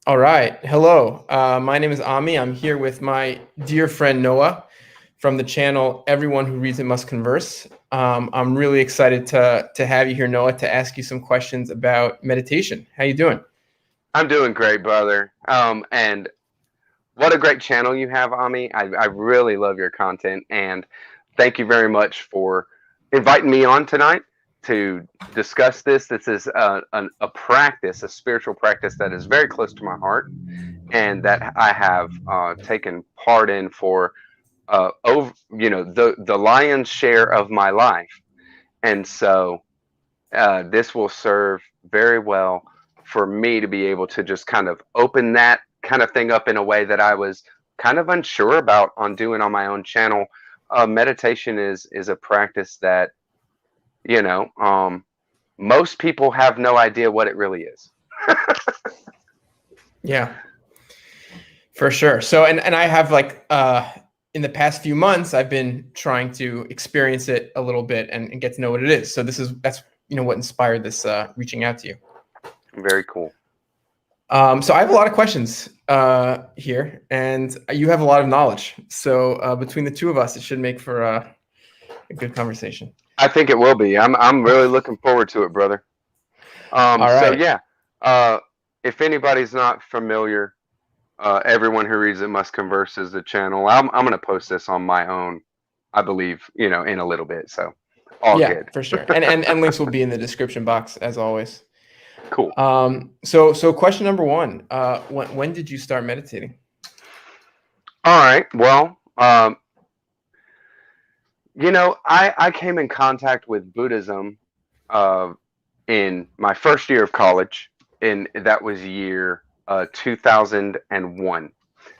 All right. Hello. My name is Ami. I'm here with my dear friend Noah from the channel Everyone Who Reads It Must Converse. I'm really excited to have you here, Noah, to ask you some questions about meditation. How you doing? I'm doing great, brother. And what a great channel you have, Ami. I really love your content, and thank you very much for inviting me on tonight to discuss this. This is a practice, a spiritual practice that is very close to my heart, and that I have taken part in for over, the lion's share of my life. And so this will serve very well for me to be able to just kind of open that kind of thing up in a way that I was kind of unsure about on doing on my own channel. Meditation is a practice that you know um, most people have no idea what it really is. Yeah, for sure. So, and I have in the past few months, I've been trying to experience it a little bit and get to know what it is. So that's what inspired this reaching out to you. Very cool. So I have a lot of questions here, and you have a lot of knowledge. So between the two of us, it should make for a good conversation. I think it will be. I'm really looking forward to it, brother. All So right. yeah, uh, if anybody's not familiar, everyone who reads it must converse is the channel. I'm gonna post this on my own, I believe, in a little bit. So all Yeah, good. for sure. And links will be in the description box as always. Cool. So question number one. When did you start meditating? All right. Well, I came in contact with Buddhism uh, in my first year of college, and that was year 2001,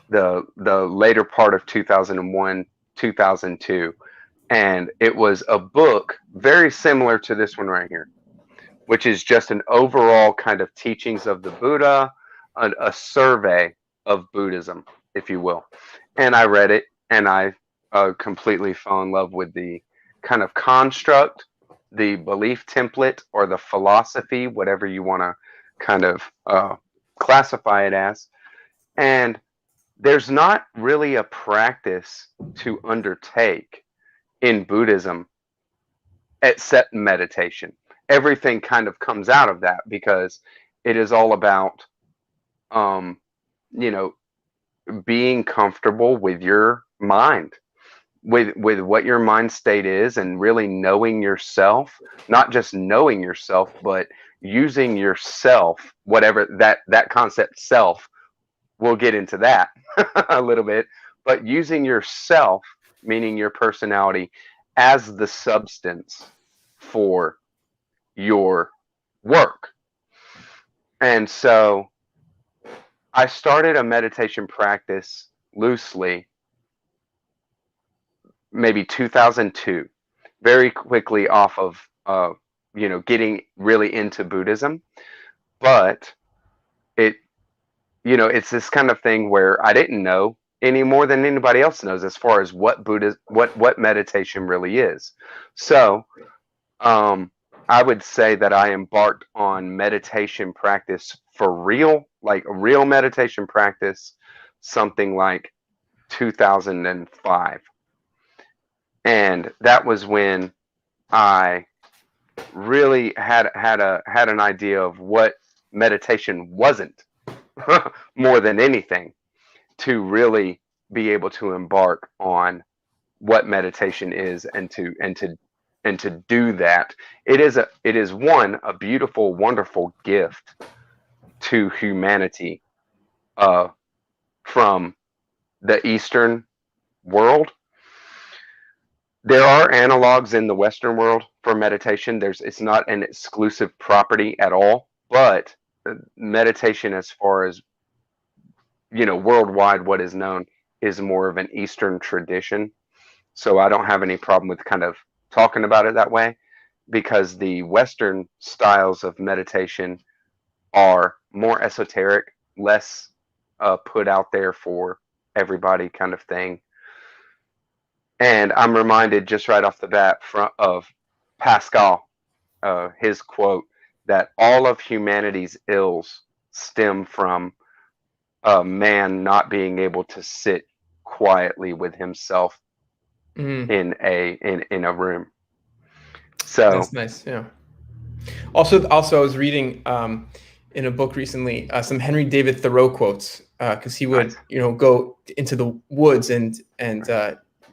the later part of 2001, 2002, and it was a book very similar to this one right here, which is just an overall kind of teachings of the Buddha, a survey of Buddhism, if you will. And I read it, and I completely fell in love with the kind of construct, the belief template, or the philosophy, whatever you want to kind of classify it as. And there's not really a practice to undertake in Buddhism except meditation. Everything kind of comes out of that because it is all about, um, you know, being comfortable with your mind, with what your mind state is, and really knowing yourself. Not just knowing yourself, but using yourself, whatever that concept self. We'll get into that a little bit, but using yourself, meaning your personality, as the substance for your work. And so I started a meditation practice loosely, maybe 2002, very quickly off of, getting really into Buddhism. But it, it's this kind of thing where I didn't know any more than anybody else knows as far as what what meditation really is. So Um, I would say that I embarked on meditation practice for real, like a real meditation practice, something like 2005. And that was when I really had an idea of what meditation wasn't more than anything, to really be able to embark on what meditation is, and to do that. It is one, a beautiful, wonderful gift to humanity, uh, from the Eastern world. There are analogs in the Western world for meditation. It's not an exclusive property at all, but meditation, as far as worldwide, what is known, is more of an Eastern tradition. So I don't have any problem with kind of talking about it that way, because the Western styles of meditation are more esoteric, less put out there for everybody kind of thing. And I'm reminded just right off the bat of Pascal, his quote that all of humanity's ills stem from a man not being able to sit quietly with himself Mm, in a room. So that's nice. Yeah. Also, I was reading in a book recently some Henry David Thoreau quotes because he nice. would, go into the woods and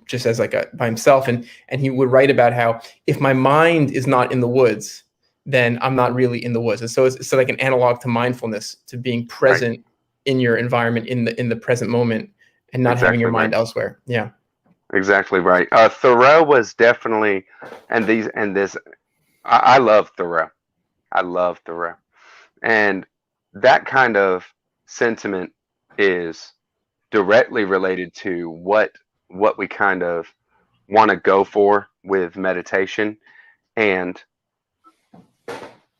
just as like by himself, and he would write about how if my mind is not in the woods, then I'm not really in the woods. And so it's like an analog to mindfulness, to being Right. present in your environment in the present moment and not having your Exactly right. mind elsewhere. Yeah. Exactly right. Thoreau was definitely, and this, I love Thoreau. I love Thoreau. And that kind of sentiment is directly related to what we kind of want to go for with meditation. And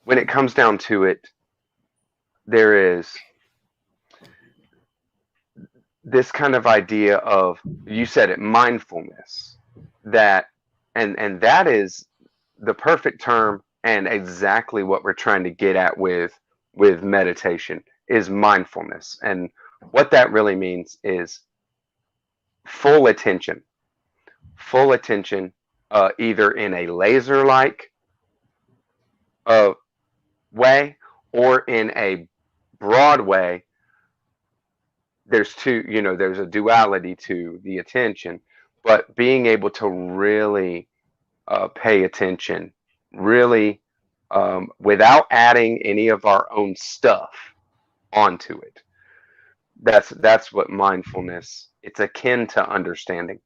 when it comes down to it, there is this kind of idea of, you said it, mindfulness, that and that is the perfect term, and exactly what we're trying to get at with meditation is mindfulness. And what that really means is full attention, full attention, either in a laser like uh, way or in a broad way. There's two, there's a duality to the attention, but being able to really pay attention, really, without adding any of our own stuff onto it. That's what mindfulness. It's akin to understanding.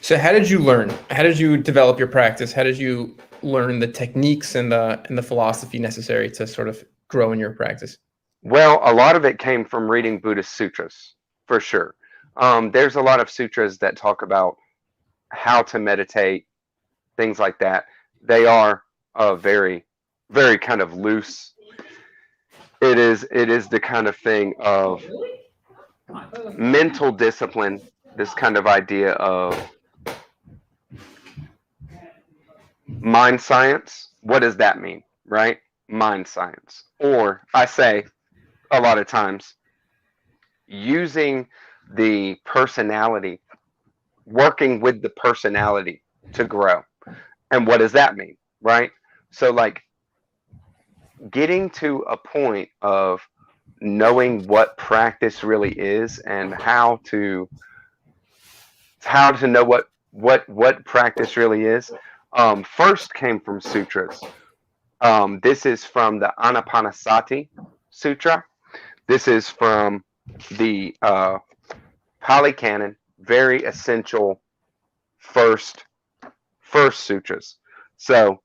So how did you learn? How did you develop your practice? How did you learn the techniques and the philosophy necessary to sort of grow in your practice? Well, a lot of it came from reading Buddhist sutras, for sure. There's a lot of sutras that talk about how to meditate, things like that. They are very, very kind of loose. It is the kind of thing of mental discipline, this kind of idea of mind science. What does that mean, right? Mind science. Or I say a lot of times, using the personality, working with the personality to grow. And what does that mean, right? So, like, getting to a point of knowing what practice really is, and how to know what practice really is, first came from sutras. This is from the Anapanasati Sutra. This is from the Pali Canon, very essential first first sutras. So,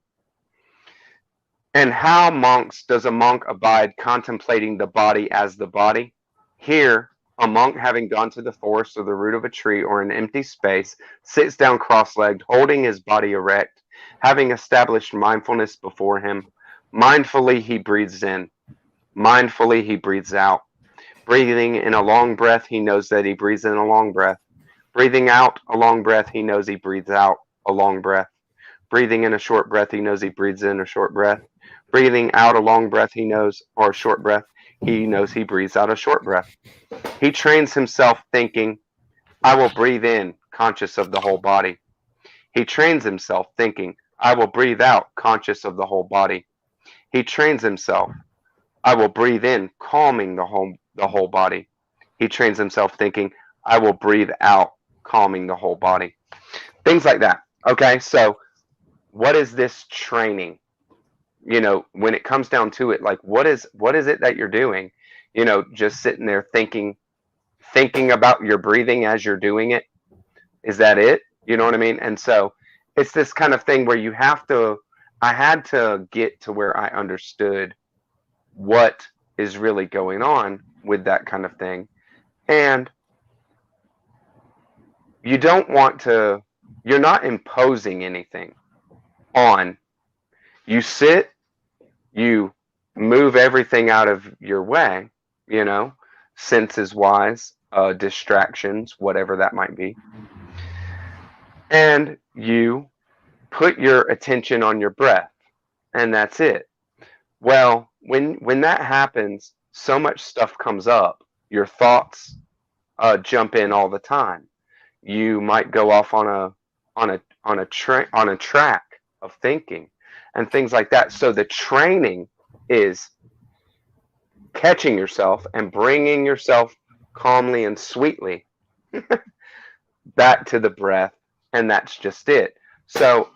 and how monks does a monk abide contemplating the body as the body? Here, a monk, having gone to the forest or the root of a tree or an empty space, sits down cross-legged, holding his body erect, having established mindfulness before him. Mindfully he breathes in, mindfully he breathes out. Breathing in a long breath, he knows that he breathes in a long breath. Breathing out a long breath, he knows he breathes out a long breath. Breathing in a short breath, he knows he breathes in a short breath. Breathing out a long breath, he knows, or a short breath, he knows he breathes out a short breath. He trains himself thinking, I will breathe in, conscious of the whole body. He trains himself thinking, I will breathe out, conscious of the whole body. He trains himself, I will breathe in, calming the whole body. He trains himself thinking, I will breathe out, calming the whole body. Things like that. Okay, so what is this training? When it comes down to it, like, what is it that you're doing? Just sitting there thinking about your breathing as you're doing it. Is that it? You know what I mean? And so it's this kind of thing where I had to get to where I understood what is really going on with that kind of thing. And you don't want to, you're not imposing anything on. You sit, you move everything out of your way, senses wise, distractions, whatever that might be. And you put your attention on your breath, and that's it. Well, when that happens, so much stuff comes up, Your thoughts jump in all the time. You might go off on a track of thinking and things like that. So the training is catching yourself and bringing yourself calmly and sweetly back to the breath, and that's just it. So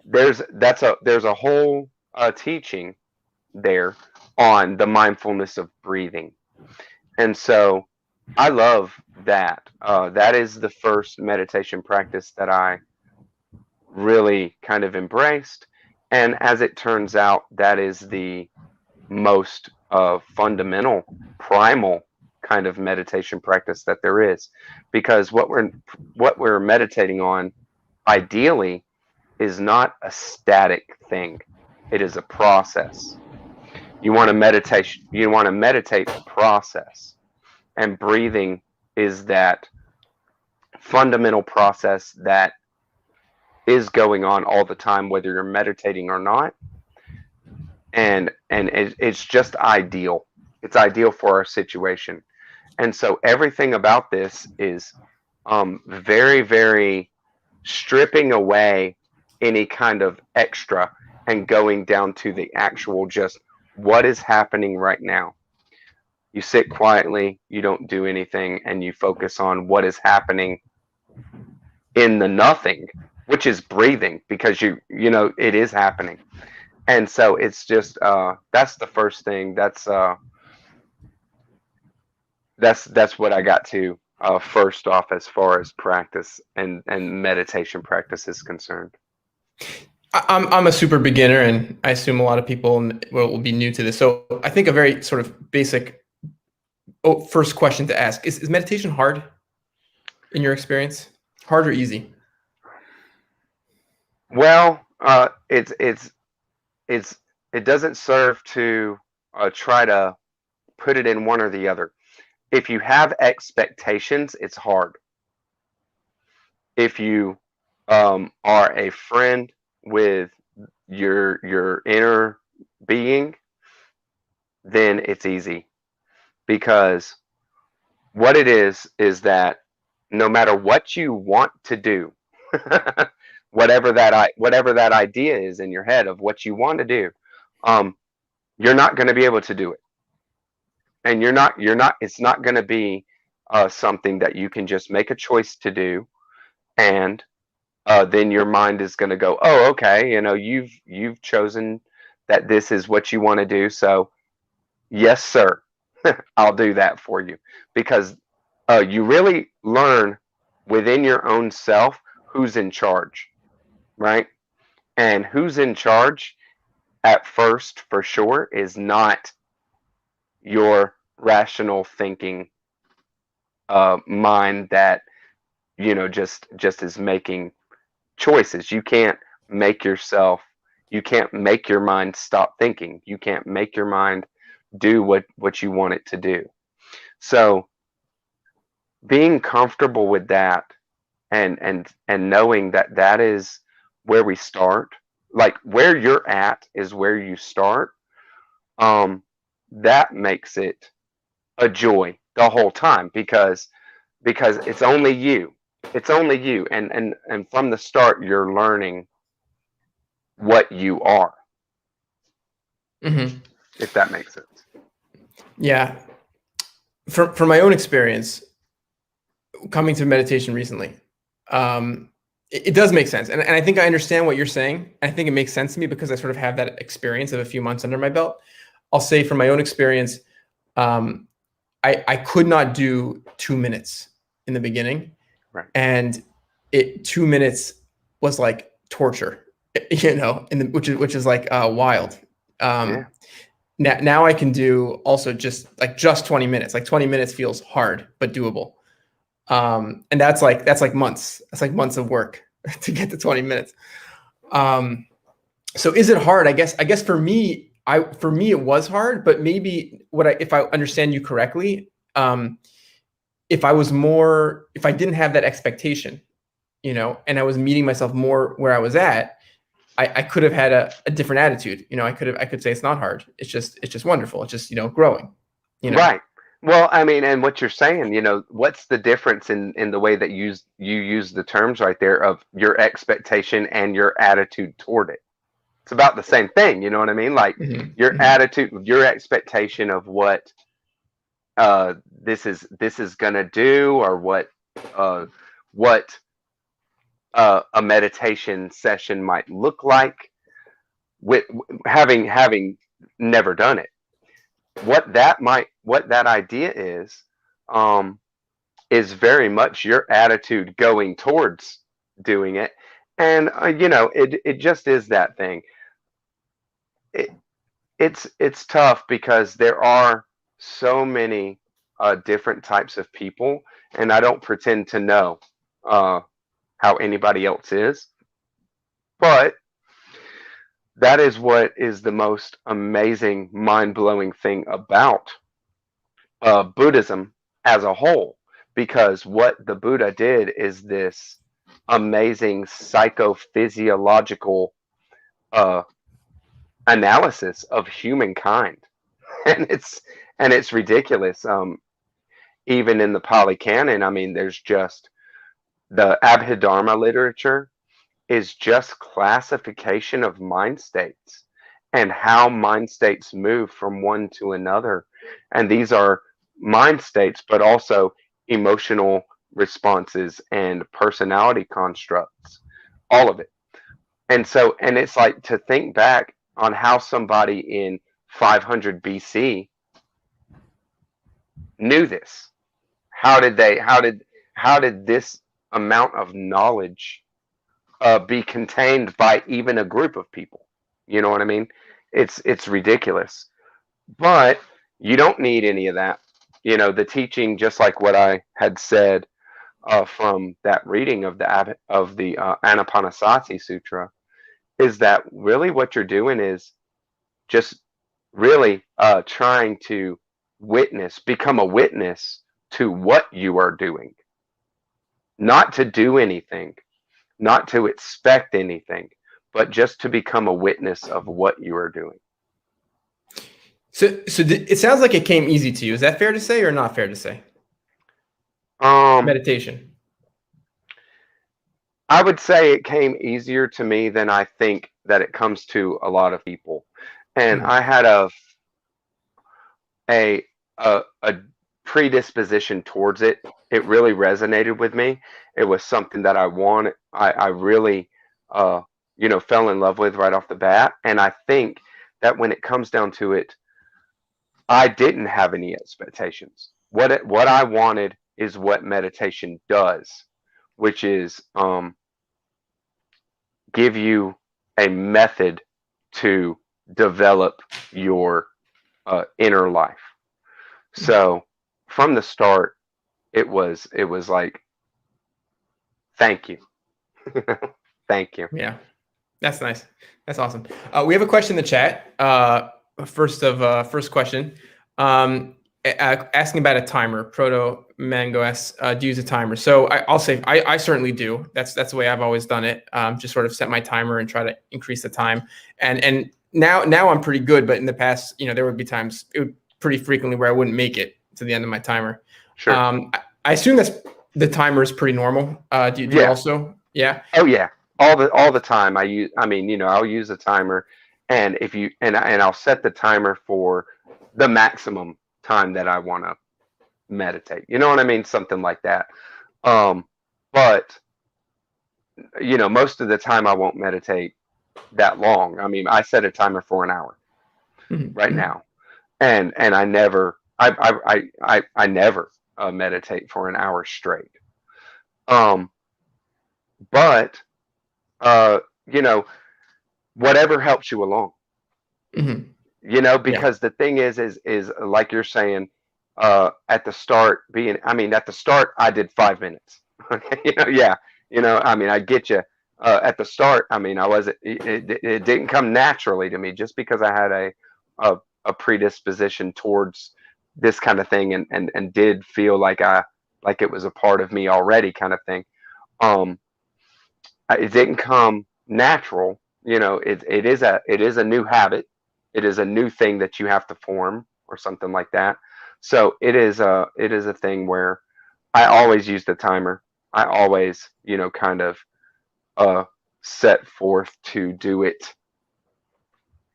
there's a whole teaching there on the mindfulness of breathing, and so I love that. That is the first meditation practice that I really kind of embraced, and as it turns out, that is the most fundamental, primal kind of meditation practice that there is, because what we're meditating on, ideally, is not a static thing. It is a process. You want to meditate a process, and breathing is that fundamental process that is going on all the time, whether you're meditating or not. It's just ideal. It's ideal for our situation. And so everything about this is very, very stripping away any kind of extra and going down to the actual just what is happening right now. You sit quietly, you don't do anything, and you focus on what is happening in the nothing, which is breathing, because you know it is happening. And so it's just that's the first thing. That's what I got to first off as far as practice and meditation practice is concerned. I'm a super beginner, and I assume a lot of people will be new to this. So I think a very sort of basic first question to ask is meditation hard in your experience? Hard or easy? Well, it doesn't serve to try to put it in one or the other. If you have expectations, it's hard. If you are a friend with your inner being, then it's easy, because what it is that no matter what you want to do, whatever that idea is in your head of what you want to do, you're not going to be able to do it, and you're not. It's not going to be something that you can just make a choice to do, and then your mind is going to go, oh, okay, you've chosen that this is what you want to do, so yes, sir, I'll do that for you, because you really learn within your own self who's in charge, right? And who's in charge at first, for sure, is not your rational thinking mind that just is making choices. You can't make your mind stop thinking. You can't make your mind do what you want it to do. So being comfortable with that, and knowing that that is where we start, like where you're at is where you start, that makes it a joy the whole time, because it's only you, and from the start you're learning what you are, Mm-hmm. if that makes sense. Yeah. From my own experience, coming to meditation recently, it does make sense. And I think I understand what you're saying. I think it makes sense to me because I sort of have that experience of a few months under my belt. I'll say from my own experience, I could not do 2 minutes in the beginning. Right. And 2 minutes was like torture, which is like wild. Yeah. Now I can do also just 20 minutes. Like 20 minutes feels hard, but doable. And that's like months. That's like months of work to get to 20 minutes. So is it hard? I guess for me it was hard, but maybe if I understand you correctly, if I didn't have that expectation, and I was meeting myself more where I was at, I could have had a different attitude. I could say it's not hard. It's just wonderful. It's just, growing, Right. Well, I mean, and what you're saying, what's the difference in the way that you use the terms right there of your expectation and your attitude toward it? It's about the same thing, you know what I mean? Like Hmm. your Hmm. attitude, your expectation of what this is gonna do, or what a meditation session might look like, with having never done it. What that idea um, is very much your attitude going towards doing it, and it just is that thing. It, it's tough because there are so many different types of people, and I don't pretend to know uh, how anybody else is, but that is what is the most amazing, mind-blowing thing about Buddhism as a whole, because what the Buddha did is this amazing psychophysiological uh, analysis of humankind, and it's ridiculous. Even in the Pali Canon, I mean, there's just the Abhidharma literature is just classification of mind states and how mind states move from one to another. And these are mind states, but also emotional responses and personality constructs, all of it. And it's like to think back on how somebody in 500 BC knew this. How did this amount of knowledge be contained by even a group of people? You know what I mean? It's ridiculous. But you don't need any of that. The teaching, just like what I had said from that reading of the Anapanasati Sutra, is that really what you're doing is just really trying to become a witness to what you are doing, not to do anything, not to expect anything, but just to become a witness of what you are doing. So it sounds like it came easy to you. Is that fair to say or not fair to say? Um, Meditation. I would say it came easier to me than I think that it comes to a lot of people. And Hmm. I had a predisposition towards it. It really resonated with me. It was something that I wanted. I really, fell in love with right off the bat. And I think that when it comes down to it, I didn't have any expectations. What I wanted is what meditation does, which is give you a method to develop your inner life. So from the start, it was like, thank you, thank you. Yeah, that's nice. That's awesome. We have a question in the chat. First question, asking about a timer. Proto Mango asks, do you use a timer? So I'll say I certainly do. That's the way I've always done it. Just sort of set my timer and try to increase the time. And now I'm pretty good. But in the past, there would be times pretty frequently where I wouldn't make it to the end of my timer. Sure. I assume the timer is pretty normal. Do you Yeah. also? Yeah. Oh yeah. All the time. I'll use a timer, and if you and I'll set the timer for the maximum time that I want to meditate. You know what I mean? Something like that. Um, but most of the time I won't meditate that long. I mean, I set a timer for an hour right Mhm. now, and I never meditate for an hour straight. Um, but uh, you know, whatever helps you along. Mhm. Yeah. Because the thing is like you're saying, at the start at the start I did 5 minutes. Okay, yeah, I mean, I get you. At the start, I mean, I wasn't. It didn't come naturally to me just because I had a a predisposition towards this kind of thing, and did feel like it was a part of me already, kind of thing. Um, it didn't come natural. It is a new habit. It is a new thing that you have to form or something like that. So it is a thing where I always use the timer. I always, kind of uh set forth to do it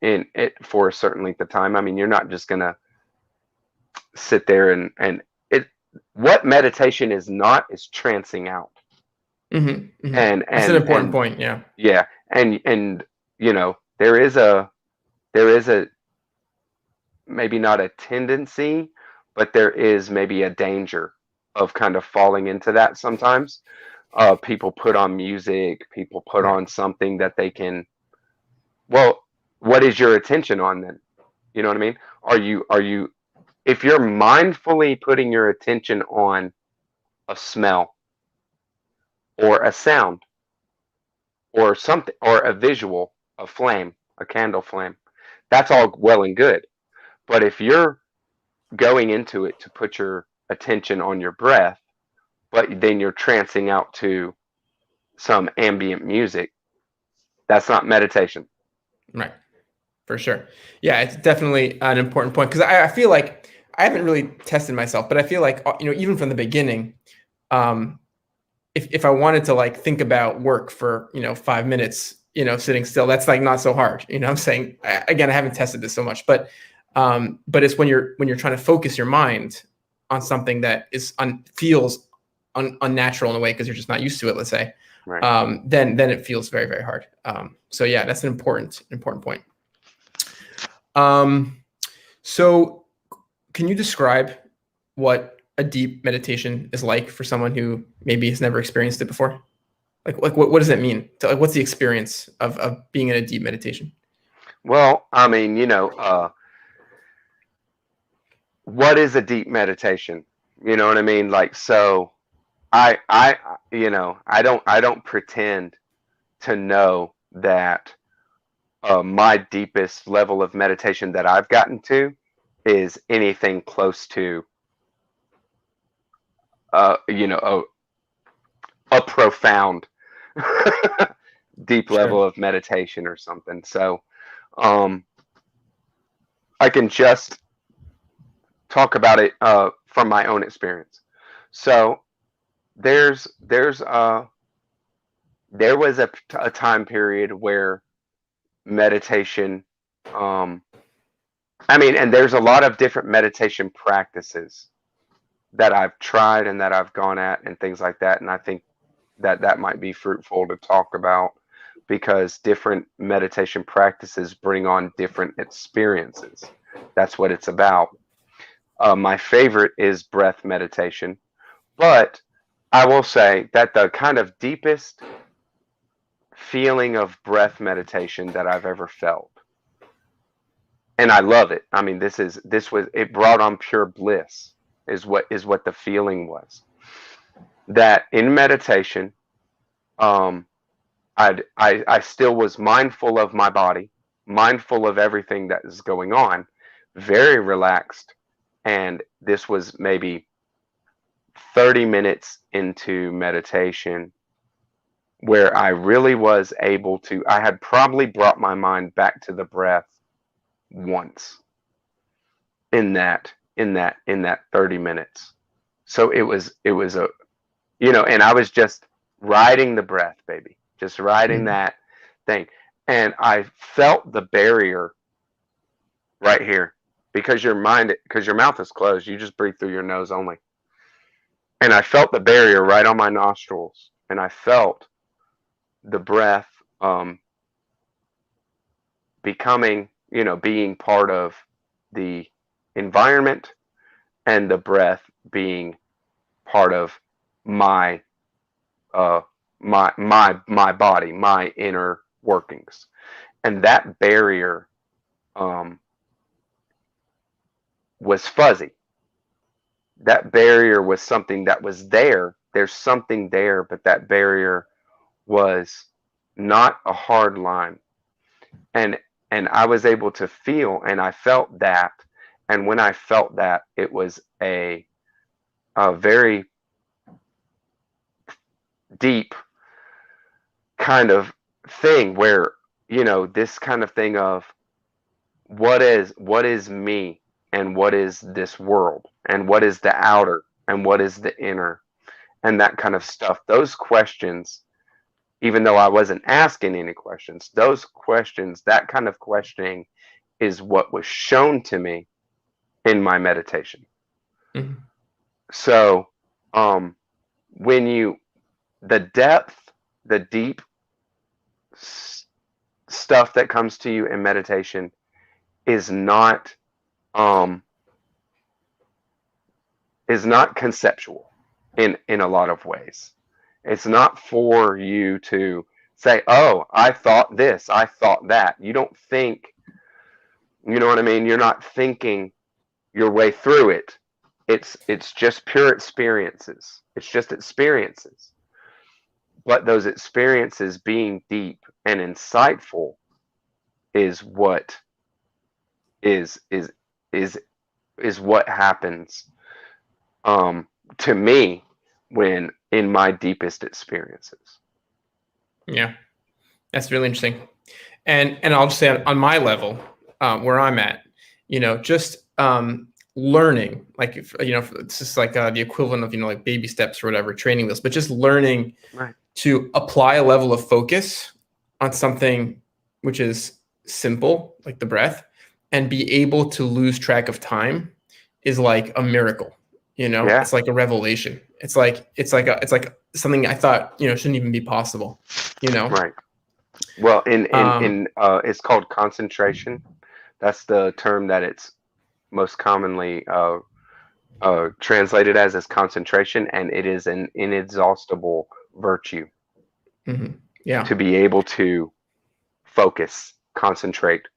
in it for a certain length of time. I mean, you're not just gonna sit there and it. What meditation is not is trancing out, and That's an and important and point. Yeah. yeah, and there is a maybe not a tendency, but there is maybe a danger of kind of falling into that sometimes. People put on music, people put Right. on something that they can. Well, what is your attention on then? You know what I mean? Are you if you're mindfully putting your attention on a smell or a sound or something or a visual, a flame, a candle flame, that's all well and good. But if you're going into it to put your attention on your breath, but then you're trancing out to some ambient music, that's not meditation. Right. For sure. Yeah, it's definitely an important point because I feel like I haven't really tested myself, but I feel like even from the beginning, um, if I wanted to like think about work for 5 minutes, sitting still, that's like not so hard. I'm saying again, I haven't tested this so much, but it's when you're trying to focus your mind on something that feels unnatural in a way because you're just not used to it. Let's say, Right. then it feels very very hard. So yeah, that's an important point. Um, so can you describe what a deep meditation is like for someone who maybe has never experienced it before? Like what does it mean? Like, what's the experience of being in a deep meditation? Well, I mean, what is a deep meditation? You know what I mean? Like, so I don't pretend to know that my deepest level of meditation that I've gotten to is anything close to uh, you know, a profound deep level Sure. of meditation or something. So, um, I can just talk about it from my own experience. So there was a time period where meditation, um, I mean, and there's a lot of different meditation practices that I've tried and that I've gone at and things like that. And I think that might be fruitful to talk about because different meditation practices bring on different experiences. That's what it's about. My favorite is breath meditation, but I will say that the kind of deepest feeling of breath meditation that I've ever felt, and I love it. I mean, this was it brought on pure bliss is what the feeling was. That in meditation, um, I still was mindful of my body, mindful of everything that is going on, very relaxed, and this was maybe 30 minutes into meditation where I really was able to. I had probably brought my mind back to the breath once in that 30 minutes. So it was and I was just riding the breath, baby, just riding Mhm. that thing. And I felt the barrier right here because your mouth is closed, you just breathe through your nose only. And I felt the barrier right on my nostrils, and I felt the breath um, becoming, being part of the environment, and the breath being part of my uh, my body, my inner workings, and that barrier um, was fuzzy. That barrier was something that was there. There's something there, but that barrier was not a hard line, and and I was able to feel, and I felt that, and when I felt that, it was a very deep kind of thing where this kind of thing of what is me and what is this world and what is the outer and what is the inner and that kind of stuff. Those questions, even though I wasn't asking any questions, those questions, that kind of questioning is what was shown to me in my meditation. Mhm. So, when you, the depth, the deep stuff that comes to you in meditation is not, um, is not conceptual in a lot of ways. It's not for you to say, "Oh, I thought this, I thought that." You don't think, you know what I mean? You're not thinking your way through it. It's just pure experiences. It's just experiences. But those experiences being deep and insightful is what is is is is what happens to me when in my deepest experiences. Yeah, that's really interesting. And I'll just say on my level, where I'm at, just learning, like if, it's just like the equivalent of like baby steps or whatever, training wheels, but just learning Right. to apply a level of focus on something which is simple, like the breath, and be able to lose track of time is like a miracle. Yeah. It's like a revelation. It's like something I thought shouldn't even be possible. You know, Right. Well, um, it's called concentration. That's the term that it's most commonly translated as concentration, and it is an inexhaustible virtue mhm. Yeah, to be able to focus, concentrate.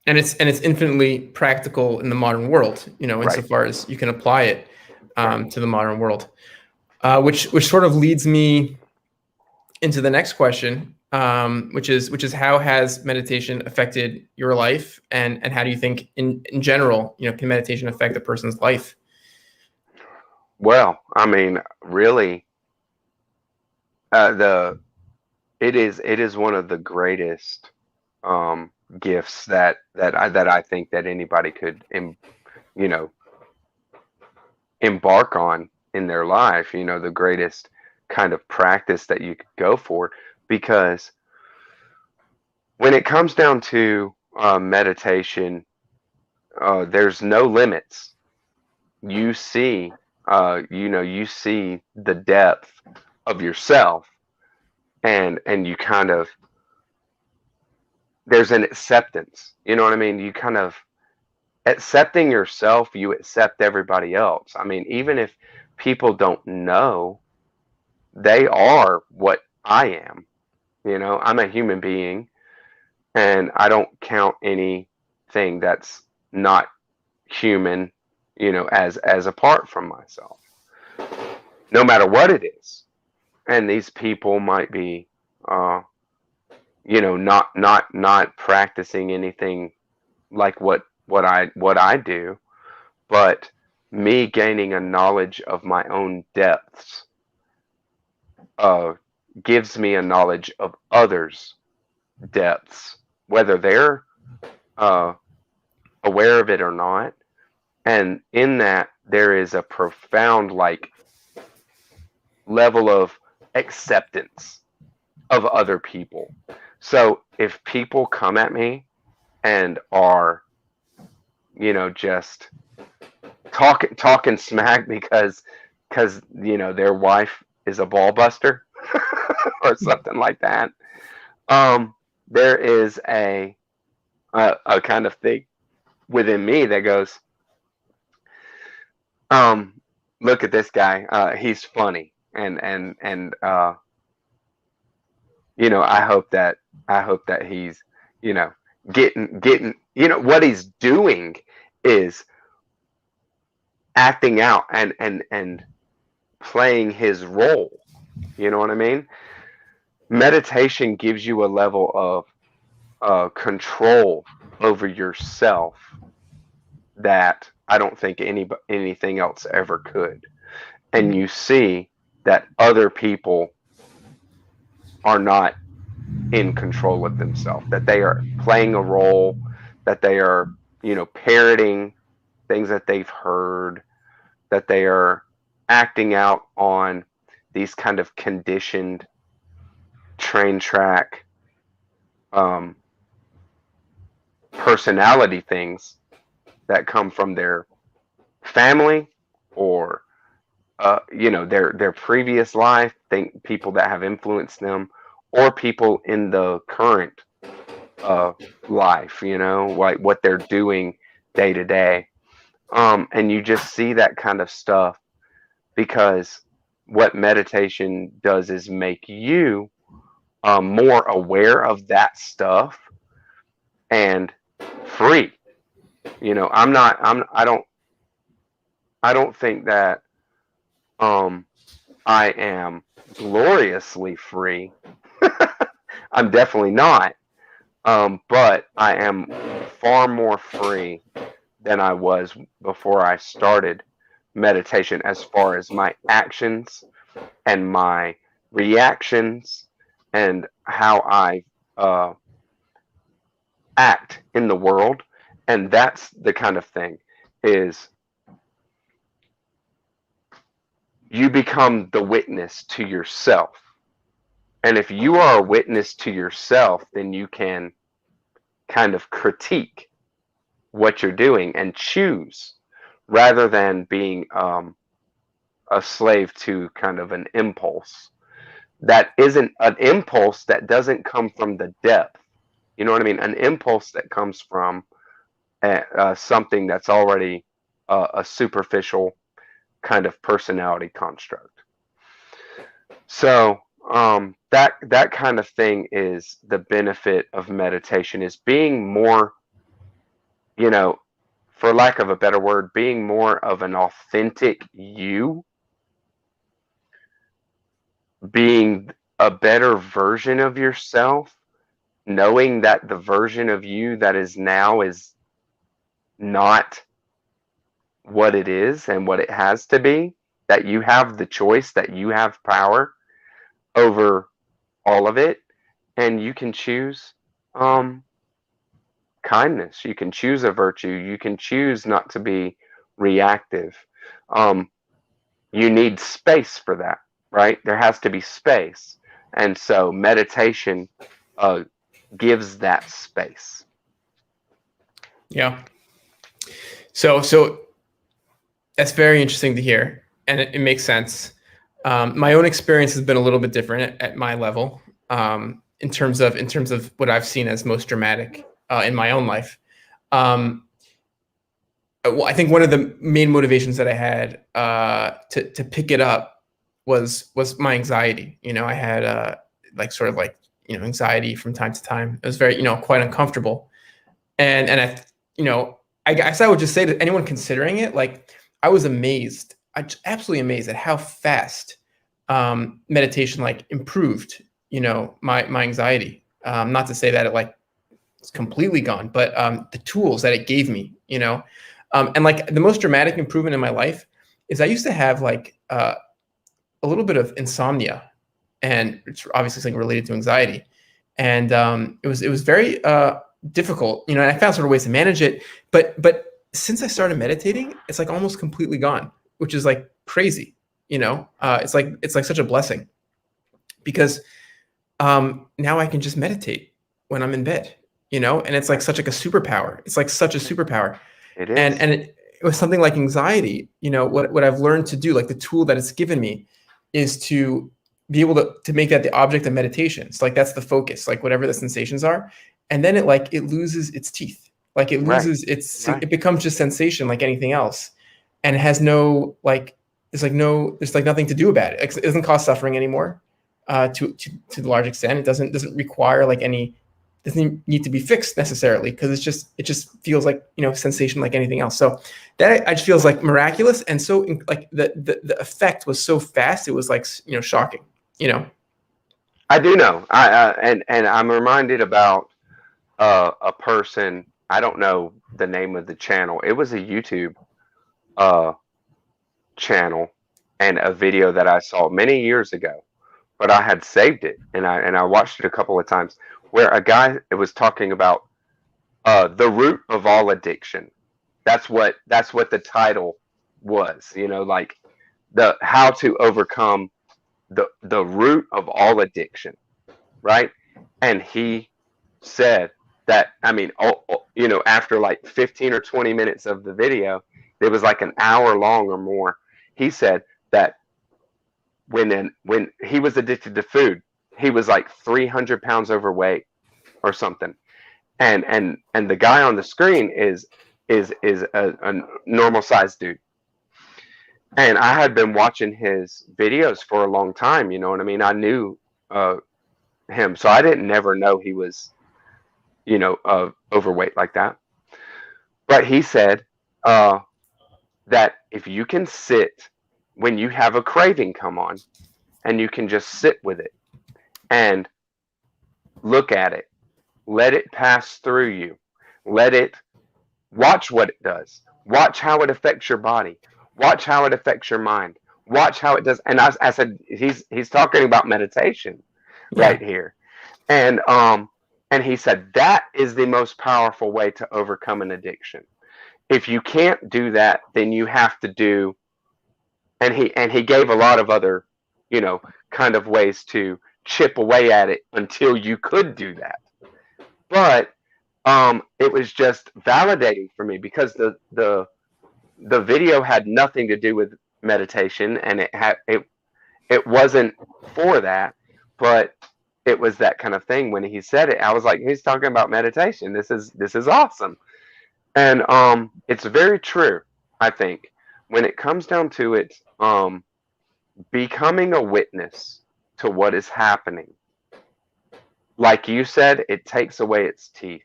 and it's infinitely practical in the modern world. Right. Insofar as you can apply it Right. to the modern world, which sort of leads me into the next question, which is how has meditation affected your life, and how do you think in general, can meditation affect a person's life? Well, I mean, really, the it is one of the greatest gifts that I think that anybody could you know embark on in their life. The greatest kind of practice that you could go for, because when it comes down to meditation, there's no limits. You see, you see the depth of yourself, and you kind of, there's an acceptance. You know what I mean? You kind of accepting yourself, you accept everybody else. I mean, even if people don't know, they are what I am. I'm a human being, and I don't count anything that's not human, as apart from myself, no matter what it is. And these people might be, not practicing anything like what I do, but me gaining a knowledge of my own depths uh, gives me a knowledge of others' depths, whether they're uh, aware of it or not. And in that, there is a profound, like, level of acceptance of other people. So if people come at me and are, just talking smack because their wife is a ball buster or something like that, there is a kind of thing within me that goes, um, look at this guy, he's funny, and I hope that he's, you know getting, what he's doing is acting out and playing his role. You know what I mean? Meditation gives you a level of control over yourself that I don't think anything else ever could. And you see that other people are not in control of themselves, that they are playing a role, that they are, parroting things that they've heard, that they are acting out on these kind of conditioned train track um, personality things that come from their family or their previous life, think people that have influenced them, or people in the current uh, life, like what they're doing day to day. And you just see that kind of stuff because what meditation does is make you more aware of that stuff and free. I'm not. I don't. I don't think that um, I am gloriously free. I'm definitely not. But I am far more free than I was before I started meditation, as far as my actions and my reactions and how I uh, act in the world. And that's the kind of thing is you become the witness to yourself. And if you are a witness to yourself, then you can kind of critique what you're doing and choose rather than being a slave to kind of an impulse that isn't an impulse that doesn't come from the depth. You know what I mean? An impulse that comes from something that's already a superficial kind of personality construct. So that kind of thing is the benefit of meditation, is being more, for lack of a better word, being more of an authentic you, being a better version of yourself, knowing that the version of you that is now is not what it is and what it has to be, that you have the choice, that you have power over all of it, and you can choose kindness, you can choose a virtue, you can choose not to be reactive. You need space for that, right? There has to be space, and so meditation gives that space. Yeah. So that's very interesting to hear, and it makes sense. My own experience has been a little bit different at my level, in terms of what I've seen as most dramatic in my own life. Well, I think one of the main motivations that I had to pick it up was my anxiety. I had anxiety from time to time. It was very quite uncomfortable, and I guess I would just say to anyone considering it, like, I was amazed. I was absolutely amazed at how fast meditation improved my anxiety. Not to say that it's completely gone, but the tools that it gave me, and the most dramatic improvement in my life is I used to have a little bit of insomnia, and it's obviously something related to anxiety, and it was very difficult, and I found sort of ways to manage it, but since I started meditating, it's almost completely gone, which is crazy. It's like such a blessing, because now I can just meditate when I'm in bed, and it's such a superpower. It's such a superpower. It is. And it was something like anxiety, what I've learned to do, the tool that it's given me is to be able to make that the object of meditation. So that's the focus, whatever the sensations are. And then it loses its teeth. It loses Right. it becomes just sensation like anything else. And it has no, there's nothing to do about it. It doesn't cause suffering anymore, to the large extent. It doesn't require doesn't need to be fixed necessarily, because it just feels like sensation like anything else. So that I just feels miraculous, and so the effect was so fast. It was shocking. I do know. And I'm reminded about a person. I don't know the name of the channel. It was a YouTube channel and a video that I saw many years ago, but I had saved it and I watched it a couple of times, where a guy was talking about the root of all addiction. That's what the title was, like the how to overcome the root of all addiction, right? And he said that, I mean, after like 15 or 20 minutes of the video, it was like an hour long or more. He said that when he was addicted to food, he was like 300 pounds overweight or something. And the guy on the screen is a normal sized dude. And I had been watching his videos for a long time. You know what I mean? I knew uh, him, so I didn't never know he was overweight like that. But he said uh, that if you can sit when you have a craving come on, and you can just sit with it and look at it, let it pass through you, let it watch what it does, watch how it affects your body, watch how it affects your mind, watch how it does. And I said he's talking about meditation Yeah. right here, and he said that is the most powerful way to overcome an addiction. If you can't do that, then you have to do, and he gave a lot of other, you know, kind of ways to chip away at it until you could do that. But it was just validating for me because the video had nothing to do with meditation, and it wasn't for that, but it was that kind of thing. When he said it, I was like, he's talking about meditation. This is awesome. And it's very true. I think when it comes down to it, becoming a witness to what is happening, like you said, it takes away its teeth.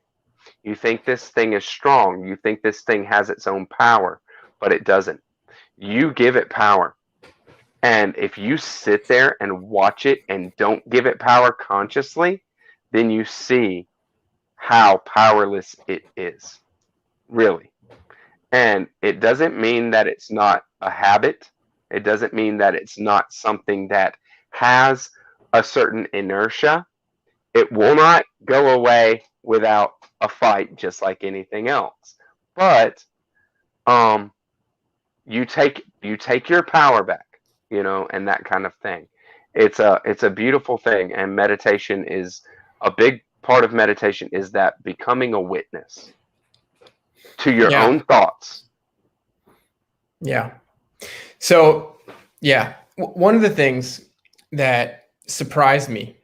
You think this thing is strong, you think this thing has its own power, but it doesn't. You give it power. And if you sit there and watch it and don't give it power consciously, then you see how powerless it is, really. And it doesn't mean that it's not a habit. It doesn't mean that it's not something that has a certain inertia. It will not go away without a fight, just like anything else. But um, you take your power back, and that kind of thing. It's a beautiful thing, and meditation is a big part of meditation is that becoming a witness to your Yeah. own thoughts. Yeah. So, yeah, one of the things that surprised me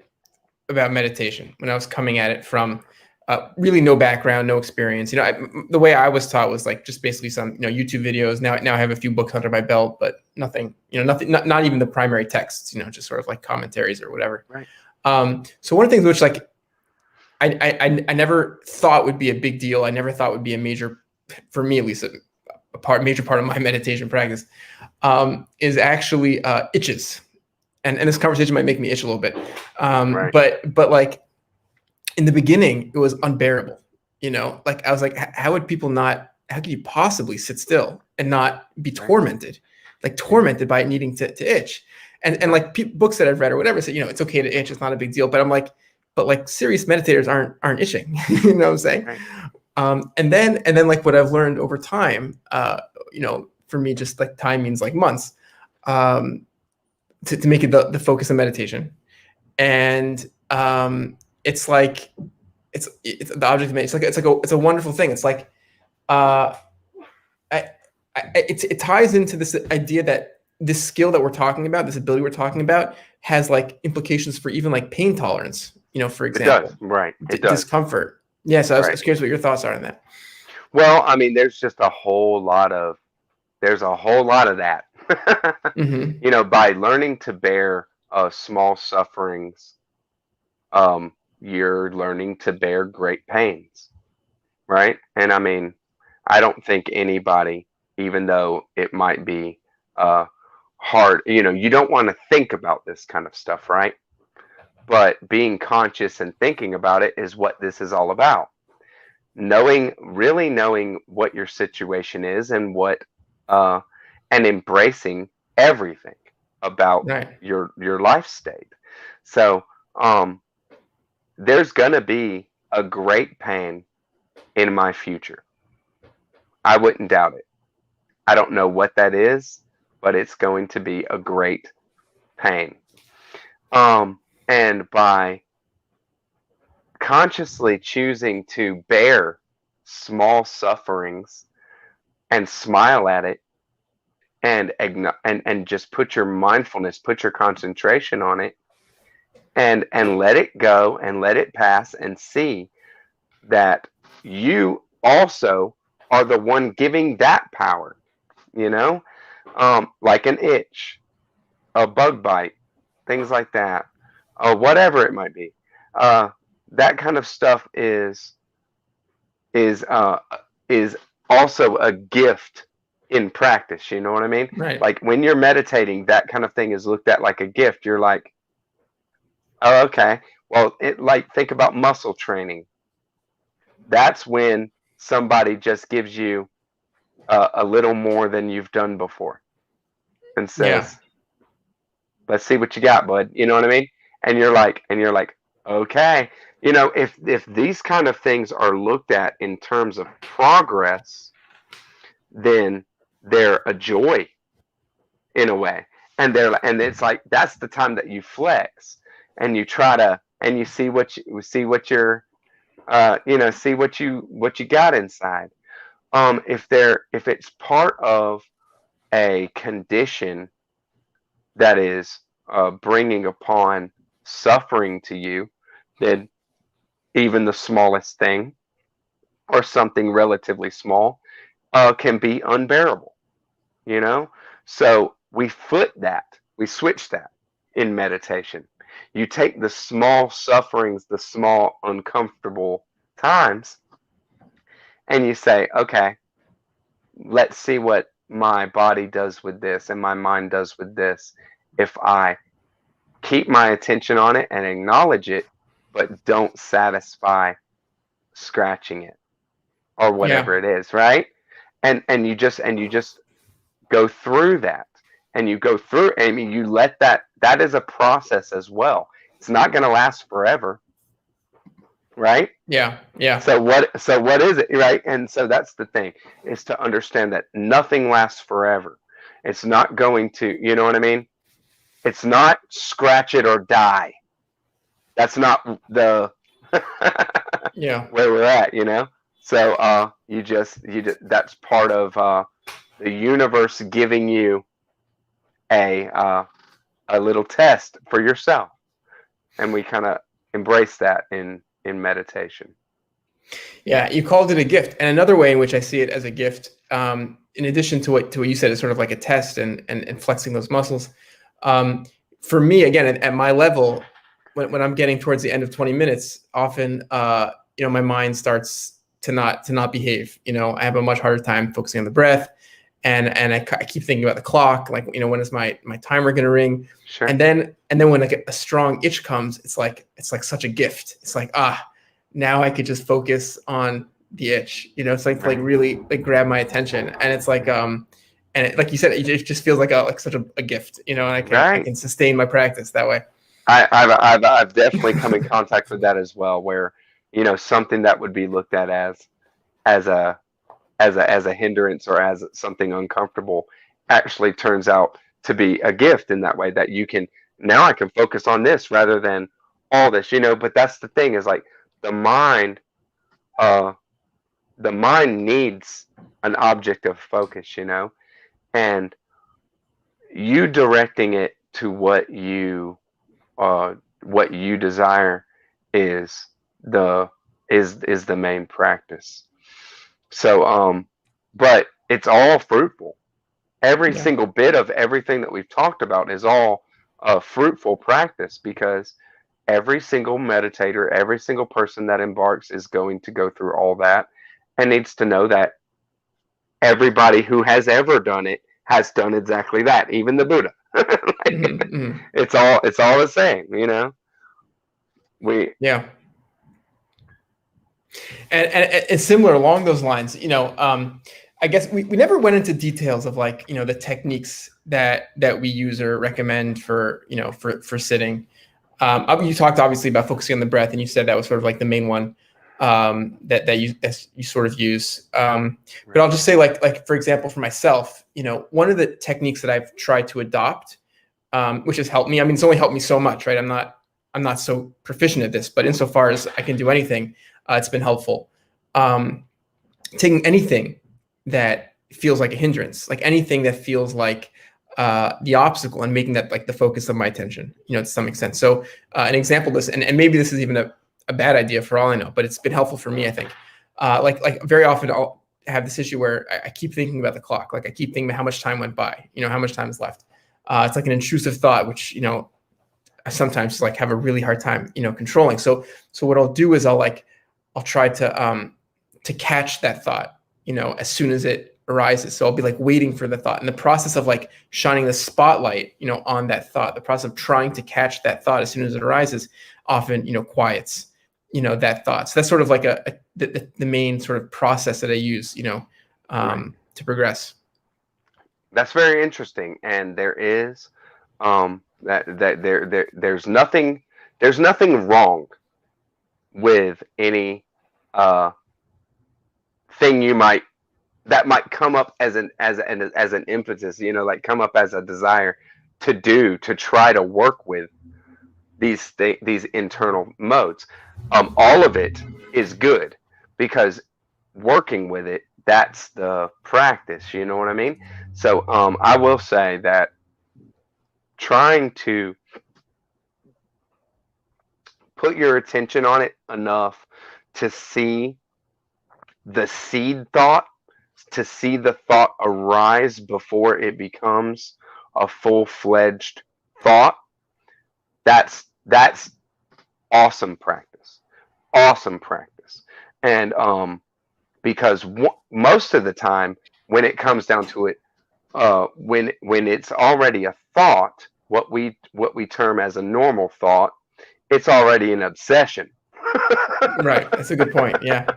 about meditation when I was coming at it from really no background, no experience. The way I was taught was like just basically some YouTube videos. Now I have a few books under my belt, but nothing, nothing, not even the primary texts. Just sort of like commentaries or whatever. Right. So one of the things which like I never thought would be a big deal. I never thought would be a major, for me at least, major part of my meditation practice is actually itches. And this conversation might make me itch a little bit. Right. But like in the beginning, it was unbearable. Like I was like, how could you possibly sit still and not be tormented, like tormented by needing to itch? And like books that I've read or whatever say, it's okay to itch. It's not a big deal. But I'm like, but like serious meditators aren't itching. You know what I'm saying? Right. And then like what I've learned over time, for me, just like time means like months, to make it the focus of meditation. And it's like it's the object of meditation. It's a wonderful thing. It's like it ties into this idea that this skill that we're talking about, this ability we're talking about, has like implications for even like pain tolerance. For example, It does. Right. It does. Discomfort. Yeah. So I was Right. curious what your thoughts are on that. Well, I mean, there's a whole lot of that. Mm-hmm. By learning to bear small sufferings, you're learning to bear great pains, right? And I mean, I don't think anybody, even though it might be hard, you don't want to think about this kind of stuff, right? But being conscious and thinking about it is what this is all about. Really knowing what your situation is and and embracing everything about Right. your life state. So there's gonna be a great pain in my future. I wouldn't doubt it. I don't know what that is, but it's going to be a great pain. And by consciously choosing to bear small sufferings and smile at it and just put your mindfulness, put your concentration on it, and let it go and let it pass, and see that you also are the one giving that power, you know, like an itch, a bug bite, things like that, or whatever it might be. Uh, that kind of stuff is uh, is also a gift in practice. You know what I mean? Right. Like when you're meditating, that kind of thing is looked at like a gift. You're like, oh, okay. Well, it like think about muscle training. That's when somebody just gives you a little more than you've done before and Yeah. says, let's see what you got, bud. You know what I mean? And you're like, okay. You know, if these kind of things are looked at in terms of progress, then they're a joy in a way. And it's like that's the time that you flex and you try to and you see what you're see what you got inside. If it's part of a condition that is bringing upon suffering to you, then even the smallest thing or something relatively small can be unbearable, you know? So we switch that in meditation. You take the small sufferings, the small uncomfortable times, and you say, okay, let's see what my body does with this and my mind does with this if I keep my attention on it and acknowledge it, but don't satisfy scratching it or Yeah. whatever it is, right? And you just go through that, and you go through. I mean, you let that is a process as well. It's not going to last forever, right? Yeah. Yeah. So what is it, right? And so that's the thing, is to understand that nothing lasts forever. It's not going to, you know what I mean? It's not scratch it or die. That's not the Yeah. where we're at, you know. So you just that's part of the universe giving you a uh, a little test for yourself, and we kind of embrace that in meditation. Yeah, you called it a gift, and another way in which I see it as a gift, in addition to what you said, is sort of like a test and flexing those muscles. Um, for me, again, at my level, when I'm getting towards the end of 20 minutes, often my mind starts to not behave. I have a much harder time focusing on the breath, and I keep thinking about the clock, like when is my timer going to ring, Sure. and then when like a strong itch comes, it's like such a gift. It's like, now I could just focus on the itch. It's like Right. really like grab my attention, and it's like like you said, it just feels like such a gift. And I can Right. sustain my practice that way. I've definitely come in contact with that as well, where something that would be looked at as a as a hindrance or as something uncomfortable actually turns out to be a gift, in that way that you can, now I can focus on this rather than all this. But that's the thing, is like the mind uh the mind needs an object of focus, and you directing it to what you desire is the main practice. So but it's all fruitful. Every Yeah. single bit of everything that we've talked about is all a fruitful practice, because every single meditator, every single person that embarks is going to go through all that, and needs to know that everybody who has ever done it has done exactly that, even the Buddha. Hmm. Like, Hmm. it's all the same. We Yeah. And similar along those lines, I guess we never went into details of, like, the techniques that we use or recommend for, for sitting. You talked obviously about focusing on the breath, and you said that was sort of like the main one. that you sort of use. But I'll just say, like for example, for myself, one of the techniques that I've tried to adopt, which has helped me. I mean, it's only helped me so much, right? I'm not so proficient at this, but insofar as I can do anything, it's been helpful. Taking anything that feels like a hindrance, like anything that feels like the obstacle, and making that like the focus of my attention, to some extent. So an example of this, and maybe this is even a bad idea for all I know, but it's been helpful for me, I think. Like very often I'll have this issue where I keep thinking about the clock. Like I keep thinking about how much time went by, how much time is left. It's like an intrusive thought, which, I sometimes like have a really hard time, controlling. So what I'll do is I'll try to catch that thought, as soon as it arises. So I'll be like waiting for the thought, and the process of like shining the spotlight, on that thought, the process of trying to catch that thought as soon as it arises, often, quiets, that thought. So that's sort of like the main sort of process that I use, Right. to progress. That's very interesting, and there is there's nothing wrong with any uh thing that might come up as an impetus, like come up as a desire to try to work with these internal modes. All of it is good, because working with it, that's the practice. You know what I mean? So I will say that trying to put your attention on it enough to see the seed thought, to see the thought arise before it becomes a full-fledged thought, that's awesome practice. Awesome practice. And because most of the time when it comes down to it, when it's already a thought, what we term as a normal thought, it's already an obsession. Right. That's a good point. Yeah.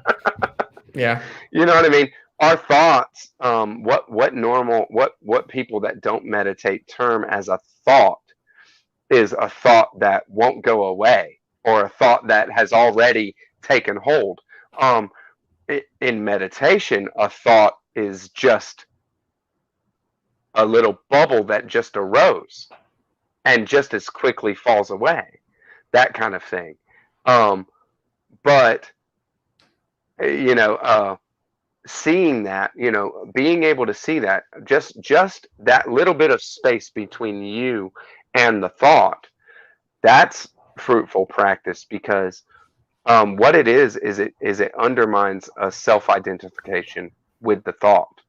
Yeah. You know what I mean? Our thoughts, what people that don't meditate term as a thought, is a thought that won't go away, or a thought that has already taken hold. Um, in meditation, a thought is just a little bubble that just arose and just as quickly falls away, that kind of thing. But seeing that, being able to see that, just that little bit of space between you and the thought, that's fruitful practice, because what it is it undermines a self-identification with the thought.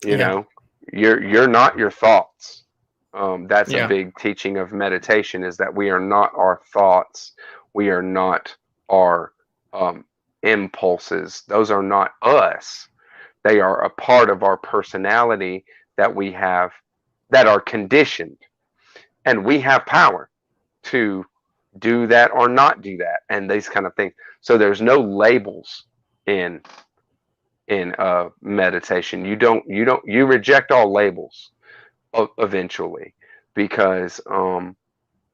Yeah. You're not your thoughts. That's a Yeah. big teaching of meditation, is that we are not our thoughts. We are not our impulses. Those are not us. They are a part of our personality that we have, that are conditioned, and we have power to do that or not do that, and these kind of things. So there's no labels in meditation. You reject all labels eventually, because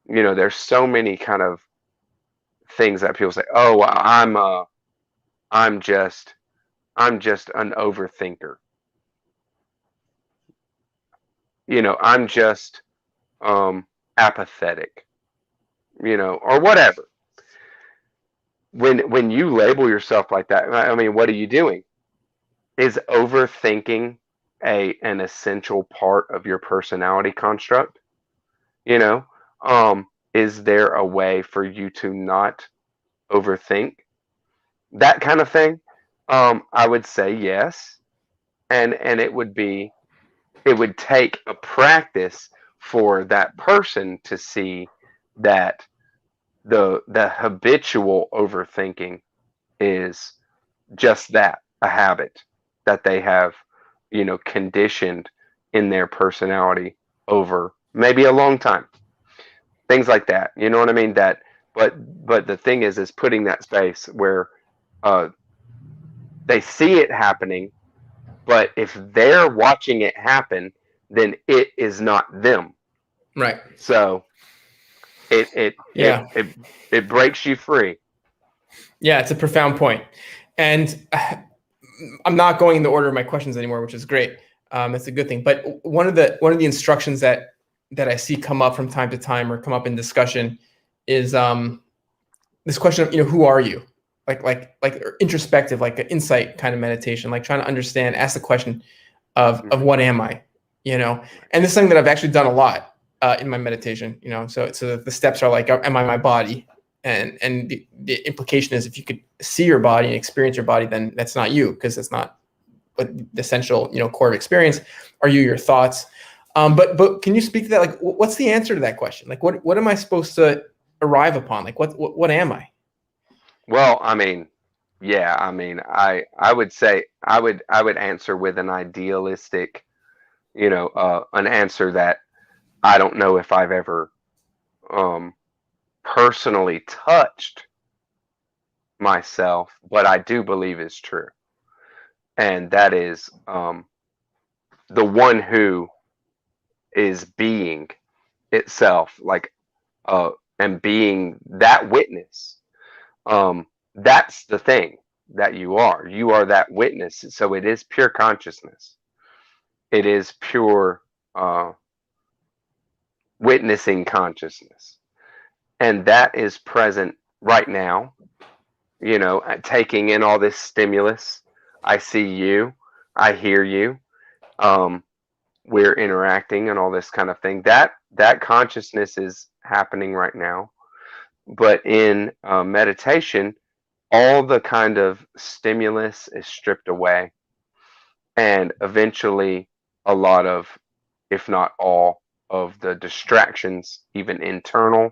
there's so many kind of things that people say, oh, I'm just an overthinker, I'm just apathetic, or whatever. When you label yourself like that, I mean, what are you doing? Is overthinking an essential part of your personality construct? You know, is there a way for you to not overthink that kind of thing? I would say yes, and it would take a practice for that person to see that the habitual overthinking is just that, a habit that they have, conditioned in their personality over maybe a long time. Things like that. You know what I mean? But the thing is putting that space where uh, they see it happening, but if they're watching it happen, then it is not them. Right. So it it it Yeah. it, it breaks you free. Yeah, it's a profound point. And I'm not going in the order of my questions anymore, which is great. It's a good thing. But one of the instructions that I see come up from time to time or come up in discussion is this question of, who are you? Like introspective, like an insight kind of meditation, like trying to understand, ask the question of what am I? And this is something that I've actually done a lot in my meditation. So the steps are like, am I my body? And the implication is, if you could see your body and experience your body, then that's not you, because that's not what the essential core of experience. Are you your thoughts? But can you speak to that? Like, what's the answer to that question? Like, what am I supposed to arrive upon? Like, what am I? Well, I mean, yeah, I mean, I would say I would answer with an idealistic, an answer that I don't know if I've ever um personally touched myself, but I do believe is true. And that is the one who is being itself, like and being that witness. That's the thing that you are. You are that witness. So it is pure consciousness. It is pure witnessing consciousness. And that is present right now, taking in all this stimulus. I see you, I hear you, we're interacting and all this kind of thing. That consciousness is happening right now. But in meditation, all the kind of stimulus is stripped away, and eventually a lot of, if not all, of the distractions, even internal,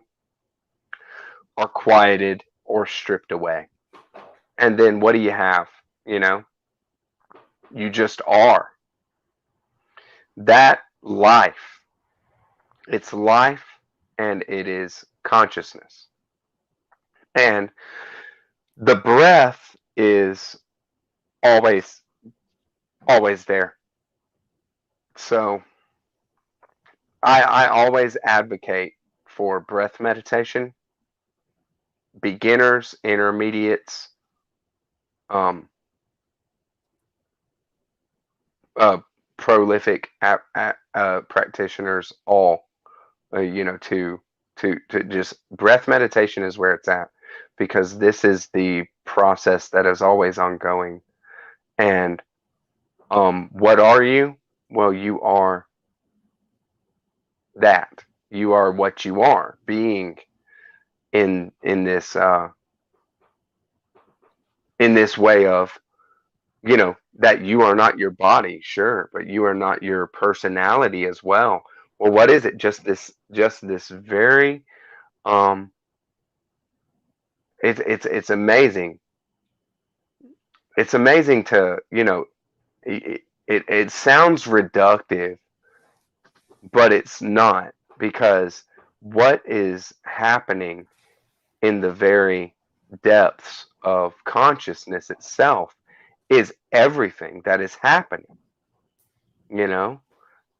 are quieted or stripped away. And then what do you have? You know, you just are. That life, it's life, and it is consciousness. And the breath is always, always there. So I always advocate for breath meditation, beginners, intermediates, um, uh, prolific practitioners, all, to just breath meditation is where it's at, because this is the process that is always ongoing. And what are you? Well, you are that. You are what you are, being in this way of, that you are not your body, sure, but you are not your personality as well. Well, what is it? Just this very it's amazing. It's amazing to, it sounds reductive, but it's not, because what is happening in the very depths of consciousness itself is everything that is happening.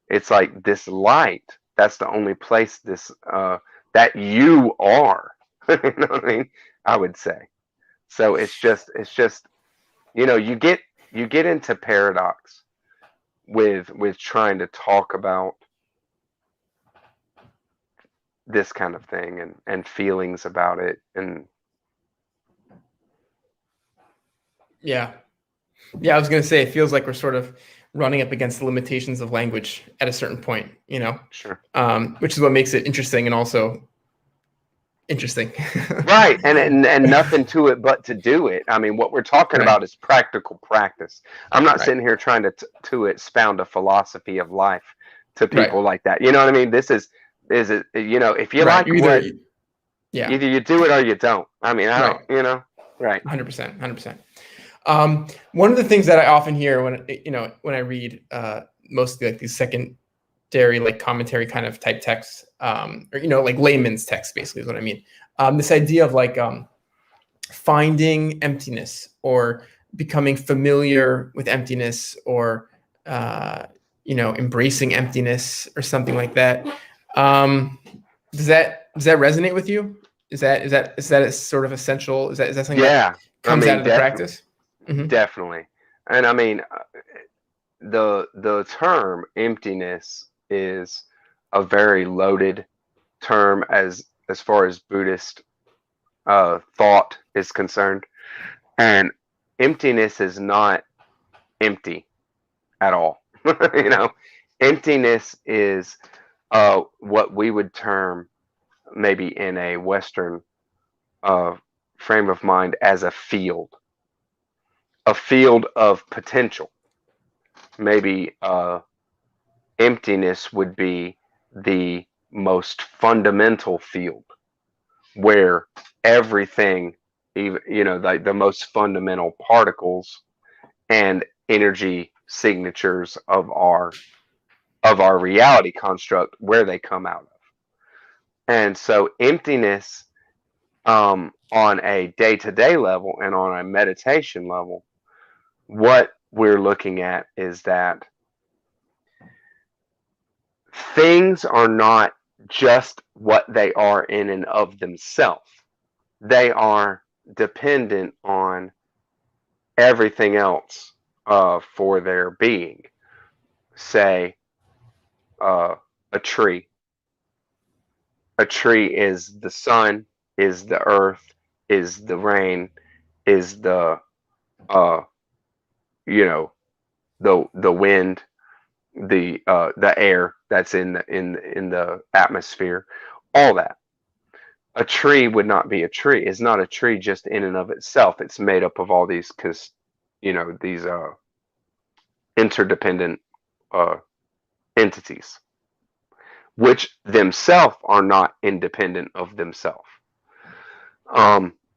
It's like this light. That's the only place that you are. You know what I mean? I would say. So it's just you get into paradox with trying to talk about this kind of thing, and feelings about it. And Yeah. I was going to say, it feels like we're sort of running up against the limitations of language at a certain point, sure. which is what makes it interesting, and also interesting. Right, and nothing to it but to do it. I mean, what we're talking Right. about is practical practice. I'm not Right. sitting here trying to expound a philosophy of life to Right. people like that. You know what I mean? This is it. If you Right. like You either, wood, yeah. either you do it or you don't. I mean, I Right. don't. Right. 100%. 100%. One of the things that I often hear when I read mostly like these secondary, like commentary kind of type texts, or like layman's text, basically is what I mean. This idea of like finding emptiness, or becoming familiar with emptiness, or embracing emptiness, or something like that. Does that resonate with you? Is that a sort of essential? Is that something that Yeah, I comes out mean, of the practice? definitely. And I mean, the term emptiness is a very loaded term as far as Buddhist thought is concerned, and emptiness is not empty at all. you know, emptiness is what we would term maybe in a Western uh, frame of mind as a field of potential. Maybe emptiness would be the most fundamental field where everything, even like the most fundamental particles and energy signatures of our reality construct, where they come out of. And so emptiness, on a day-to-day level and on a meditation level, what we're looking at is that things are not just what they are in and of themselves. They are dependent on everything else for their being. Say, uh, a tree. A tree is the sun, is the earth, is the rain, is uh, you know the wind, the air that's in the atmosphere. All that. A tree would not be a tree. It's not a tree just in and of itself. It's made up of all these, because these interdependent uh, entities, which themselves are not independent of themselves.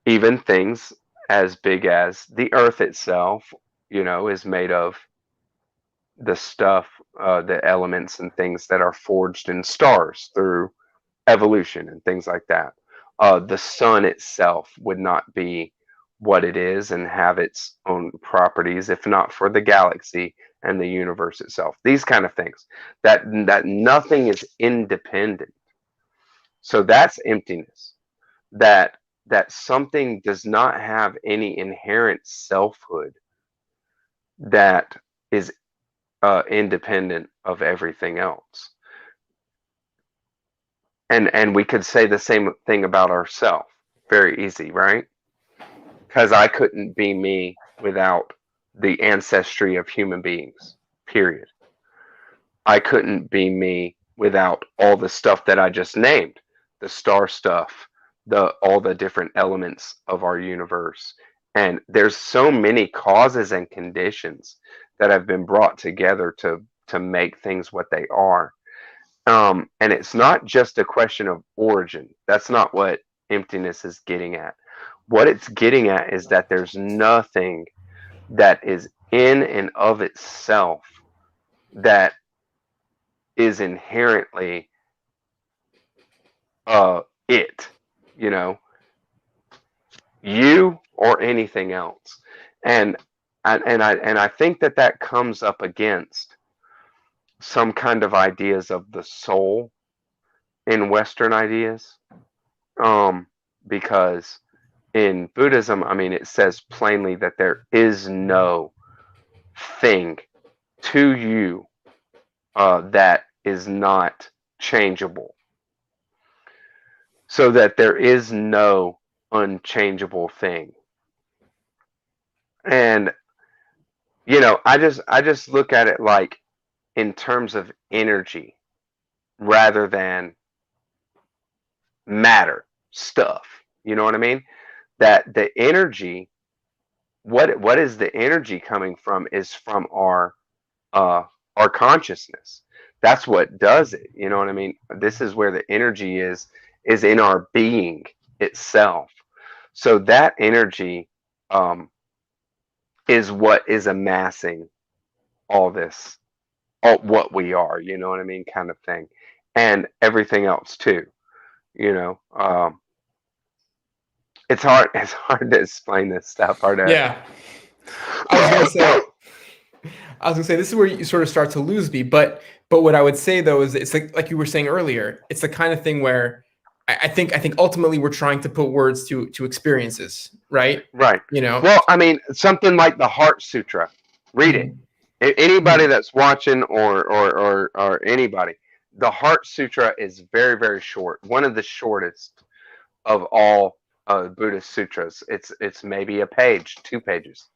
Even things as big as the earth itself, is made of the stuff, the elements and things that are forged in stars through evolution and things like that. The sun itself would not be what it is and have its own properties if not for the galaxy and the universe itself. These kind of things, that nothing is independent. So that's emptiness. That that something does not have any inherent selfhood that is independent of everything else. And we could say the same thing about ourselves. Very easy, right? Because I couldn't be me without the ancestry of human beings. Period. I couldn't be me without all the stuff that I just named, the star stuff, the all the different elements of our universe. And there's so many causes and conditions that have been brought together to make things what they are. And it's not just a question of origin. That's not what emptiness is getting at. What it's getting at is that there's nothing that is in and of itself that is inherently it, you know, you or anything else. And I think that comes up against some kind of ideas of the soul in Western ideas, because in Buddhism, I mean, it says plainly that there is no thing to you that is not changeable, so that there is no unchangeable thing. And I just look at it like in terms of energy rather than matter stuff. You know what I mean? That the energy, what is the energy coming from, is from uh our consciousness. That's what does it. You know what I mean? This is where the energy is in our being itself. So that energy um is what is amassing all this, all what we are, you know what I mean, kind of thing. And everything else too, you know. It's hard to explain this stuff, hard to Yeah, I was gonna say this is where you sort of start to lose me. But what I would say though is it's like you were saying earlier, it's the kind of thing where I think ultimately we're trying to put words to experiences, right? Right. You know. Well, I mean, something like the Heart Sutra. Read it. Mhm. Anybody Mhm. that's watching, or anybody, the Heart Sutra is very, very short. One of the shortest of all Buddhist sutras. It's maybe a page, 2 pages,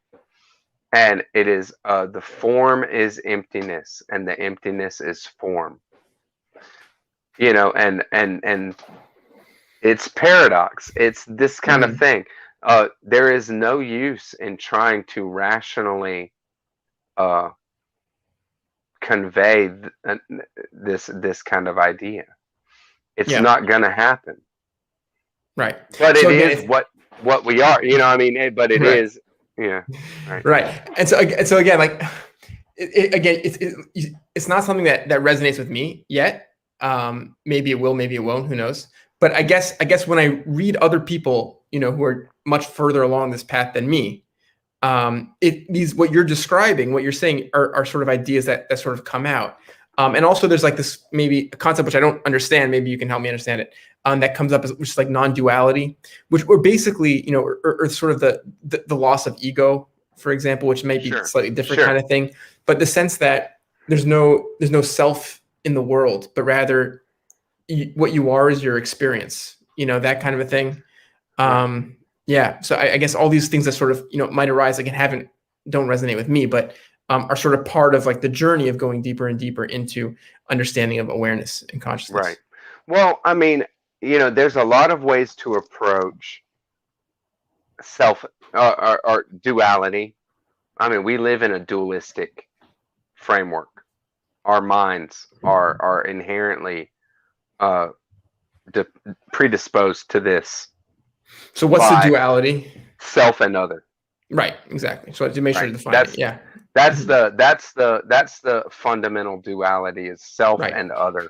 and it is the form is emptiness, and the emptiness is form. And it's paradox. It's this kind of Mhm. thing. There is no use in trying to rationally uh, convey this kind of idea. It's Yeah. not going to happen. Right. But So it again, is it's what we are. I mean, but it right. is. Yeah. Right. Right. And so again, like again, it's not something that resonates with me yet. Maybe it will, maybe it won't. Who knows? But I guess when I read other people, who are much further along this path than me, these what you're describing, what you're saying are sort of ideas that sort of come out. And also there's like this maybe a concept which I don't understand. Maybe you can help me understand it. That comes up which is like non-duality, which or basically, or sort of the loss of ego, for example, which may be Sure. slightly different kind Sure. of thing. But the sense that there's no self in the world, but rather what you are is your experience, that kind of a thing. Right. Yeah, so I guess all these things that sort of might arise, like, don't resonate with me, but are sort of part of like the journey of going deeper and deeper into understanding of awareness and Right. consciousness. Well, I mean, there's a lot of ways to approach self or duality. I mean, we live in a dualistic framework. Our minds are inherently uh, de- predisposed to this So what's the by duality? self and other. Right, exactly. So to make sure Right. to define it, yeah. That's Mhm. the fundamental duality is self Right. and other.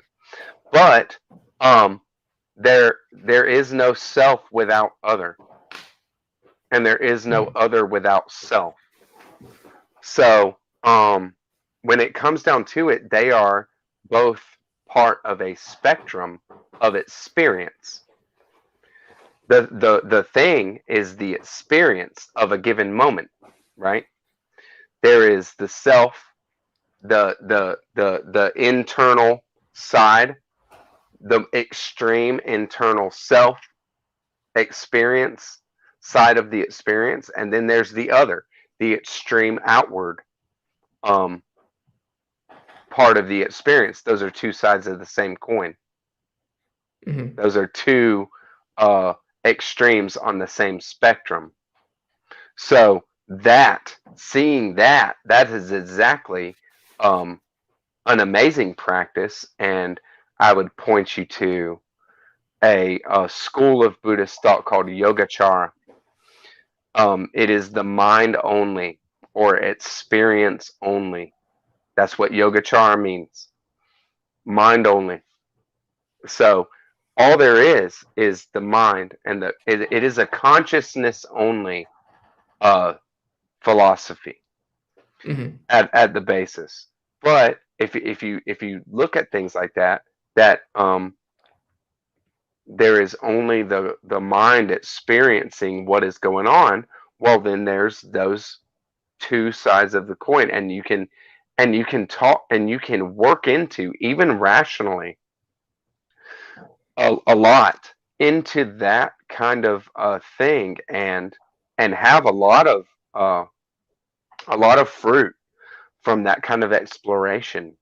But um, there is no self without other, and there is no Mhm. other without self. So when it comes down to it, they are both part of a spectrum of experience. The thing is the experience of a given moment, right? There is the self, the internal side, the extreme internal self experience side of the experience, and then there's the other, the extreme outward um, part of the experience. Those are two sides of the same coin. Mhm. Those are two uh, extremes on the same spectrum. So seeing that is exactly um, an amazing practice, and I would point you to a school of Buddhist thought called Yogacara. It is the mind only or experience only. That's what Yogacara means. Mind only. So all there is the mind, and it is a consciousness only uh, philosophy Mhm. at the basis. But if you look at things like that there is only the mind experiencing what is going on. Well, then there's those two sides of the coin, and you can talk and you can work into even rationally a lot into that kind of thing, and have uh, a lot of fruit from that kind of exploration.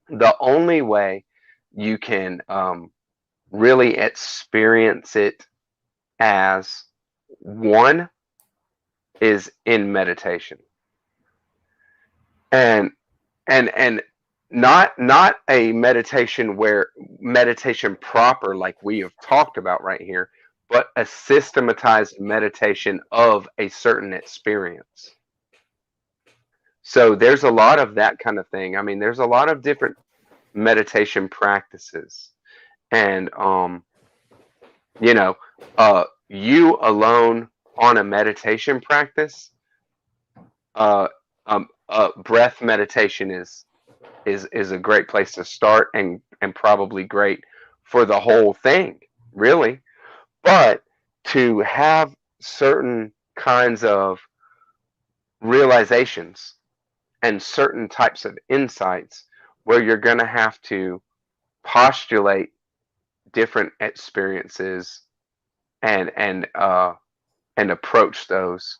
The only way you can really experience it as one is in meditation, and and not a meditation where meditation proper like we have talked about right here, but a systematized meditation of a certain experience. So there's a lot of that kind of thing. I mean, there's a lot of different meditation practices, and you know you alone on a meditation practice, breath meditation is a great place to start, and probably great for the whole thing. really, but to have certain kinds of realizations and certain types of insights where you're going to have to postulate different experiences and approach those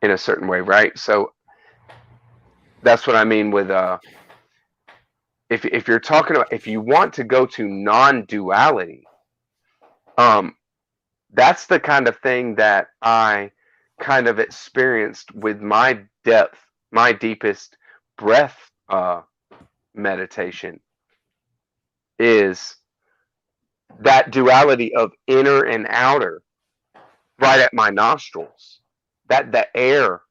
in a certain way, right? So that's what I mean with if you're talking about, if you want to go to non-duality, um that's the kind of thing that I kind of experienced with my depth, my deepest breath meditation, is that duality of inner and outer right at my nostrils. That the air,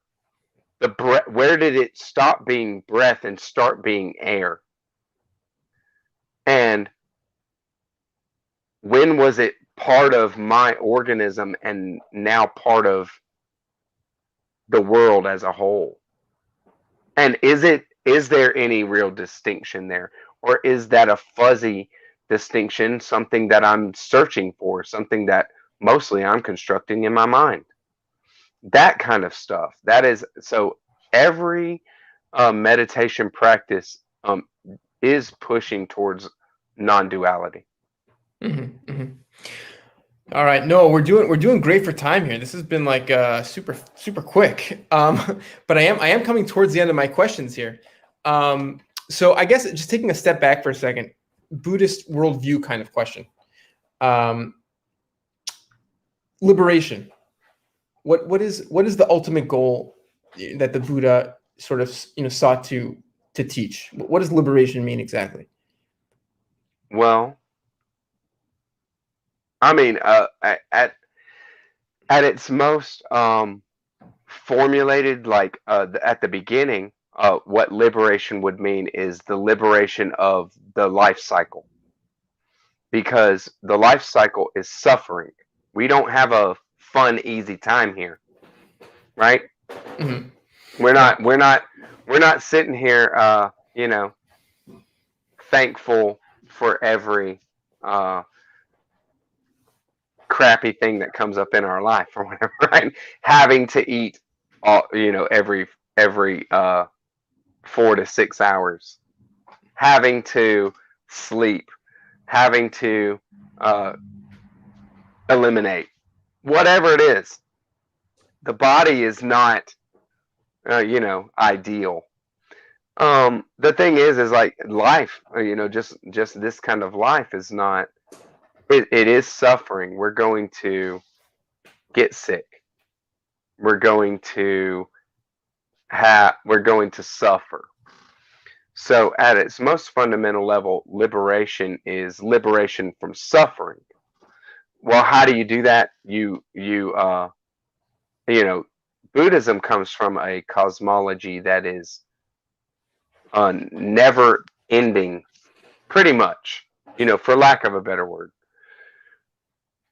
the breath, where did it stop being breath and start being air? And when was it part of my organism and now part of the world as a whole? And is there any real distinction there? Or is that a fuzzy distinction, something that I'm searching for, something that mostly I'm constructing in my mind? That kind of stuff. That is so every meditation practice is pushing towards non-duality. Mm-hmm, mm-hmm. All right, no, we're doing great for time here. This has been like super quick. But I am coming towards the end of my questions here. So I guess just taking a step back for a second, Buddhist worldview kind of question. Um, Liberation. What is the ultimate goal that the Buddha sort of sought to teach? What does liberation mean exactly? Well, I mean, at its most formulated, like at the beginning, what liberation would mean is the liberation of the life cycle, because the life cycle is suffering. We don't have a fun, easy time here, right? Mm-hmm. We're Yeah. not, we're not, we're not sitting here, thankful for every uh, crappy thing that comes up in our life or whatever, right? Having to eat, every 4 to 6 hours, having to sleep, having to uh, eliminate, whatever it is. The body is not, ideal. The thing is like life, just this kind of life is not. It is suffering. We're going to get sick. We're going to we're going to suffer. So at its most fundamental level, liberation is liberation from suffering. Well, how do you do that? You know, Buddhism comes from a cosmology that is never ending, pretty much, for lack of a better word.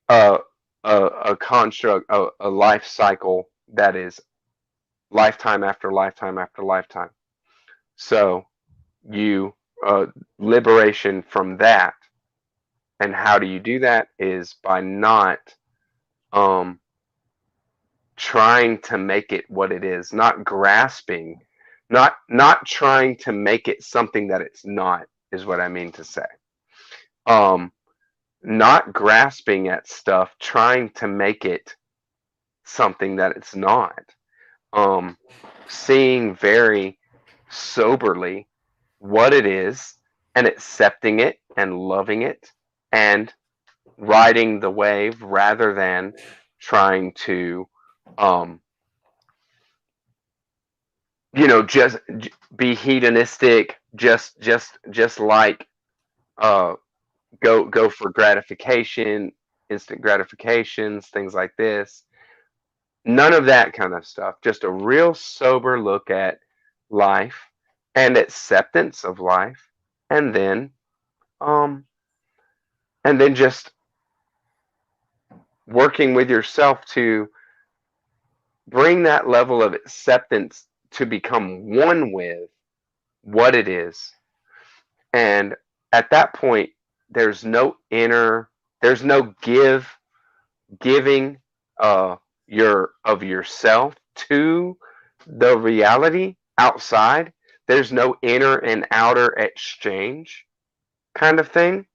Uh, a construct, a life cycle that is lifetime after lifetime after lifetime. So you liberation from that, and how do you do that is by not um, trying to make it what it is, not grasping, not trying to make it something that it's not, is what I mean to say. Um, Not grasping at stuff, trying to make it something that it's not. Um, Seeing very soberly what it is and accepting it and loving it and riding the wave rather than trying to um just be hedonistic, just like uh go for gratification, instant gratifications, things like this. None of that kind of stuff. Just a real sober look at life and acceptance of life, and then um just working with yourself to bring that level of acceptance to become one with what it is. And at that point, there's no inner There's no giving of yourself to the reality outside. There's no inner and outer exchange kind of thing.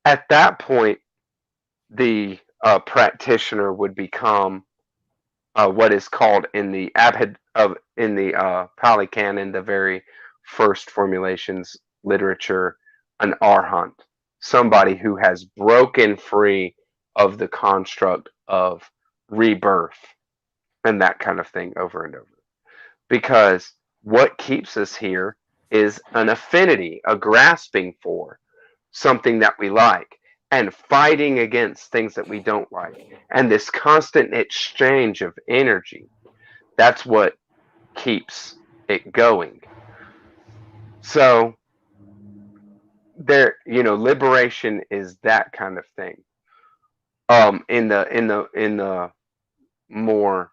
At that point, the practitioner would become what is called in the Pali Canon, the very first formulations literature, an arhat, somebody who has broken free of the construct of rebirth and that kind of thing over and over. Because what keeps us here is an affinity, a grasping for something that we like, and fighting against things that we don't like. And this constant exchange of energy, that's what keeps it going. So liberation is that kind of thing. In the more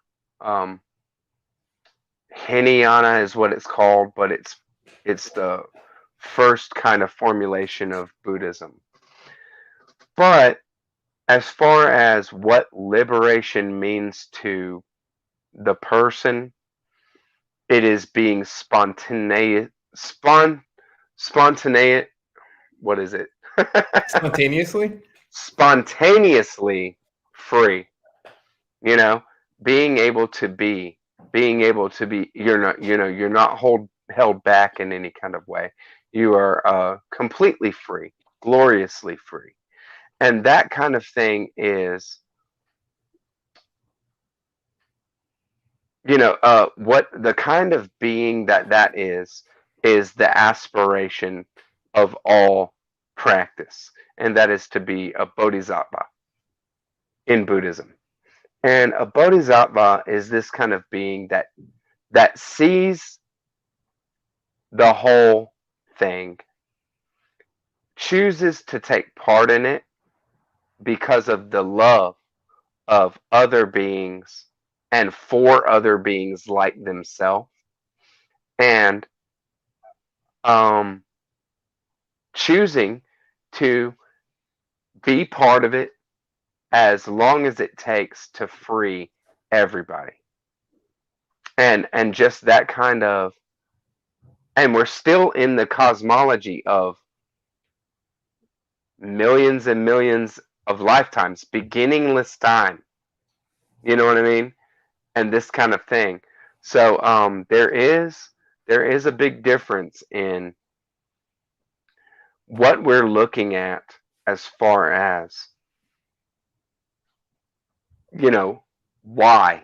Hinayana is what it's called, but it's the first kind of formulation of Buddhism. But as far as what liberation means to the person, it is being spontaneous. What is it? Spontaneously? Spontaneously free. You know, being able to be, you're not held back in any kind of way. You are completely free, gloriously free. And that kind of thing is, what the kind of being that is the aspiration of all practice, and that is to be a bodhisattva in Buddhism. And a bodhisattva is this kind of being that sees the whole thing, chooses to take part in it because of the love of other beings and for other beings like themselves, and choosing to be part of it as long as it takes to free everybody. And just that kind of, and we're still in the cosmology of millions and millions of lifetimes, beginningless time. You know what I mean? And this kind of thing. So there is a big difference in what we're looking at as far as, why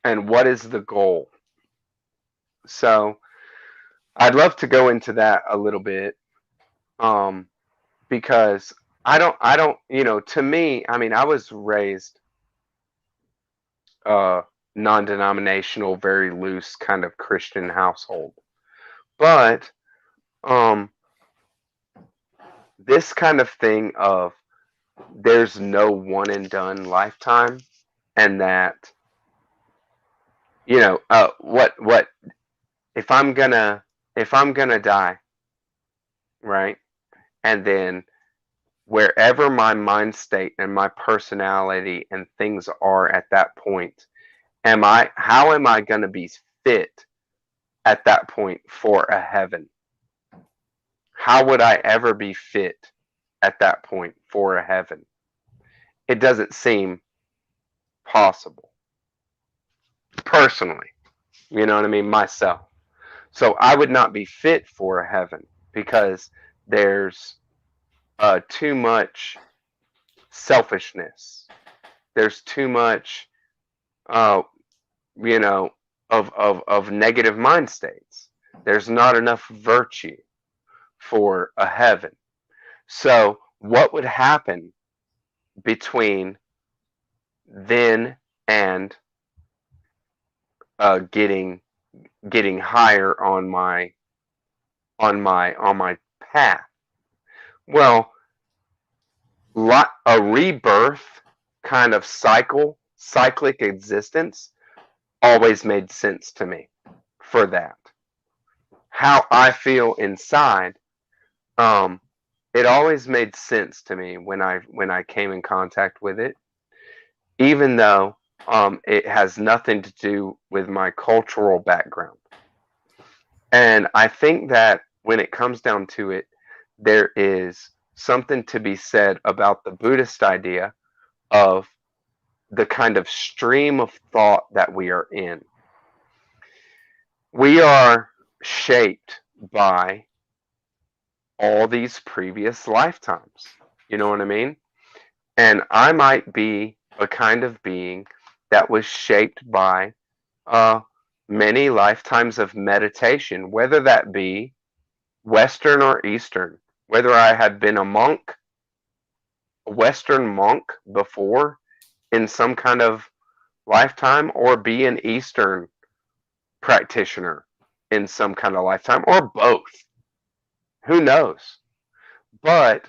and what is the goal. So I'd love to go into that a little bit, because I don't, to me, I mean, I was raised non-denominational, very loose kind of Christian household. But this kind of thing of there's no one and done lifetime, and that what if I'm gonna die, right? And then wherever my mind state and my personality and things are at that point, how am I going to be fit at that point for a heaven? How would I ever be fit at that point for a heaven? It doesn't seem possible, personally. You know what I mean? Myself. So I would not be fit for a heaven because there's too much selfishness. There's too much, uh, of negative mind states. There's not enough virtue for a heaven. So what would happen between then and getting higher on my path? Well, a rebirth kind of cyclic existence always made sense to me for that. How I feel inside, it always made sense to me when I came in contact with it, even though it has nothing to do with my cultural background. And I think that when it comes down to it, there is something to be said about the Buddhist idea of the kind of stream of thought that we are in. We are shaped by all these previous lifetimes. You know what I mean? And I might be a kind of being that was shaped by many lifetimes of meditation, whether that be Western or Eastern, whether I had been a monk, a Western monk before in some kind of lifetime, or be an Eastern practitioner in some kind of lifetime, or both. Who knows? But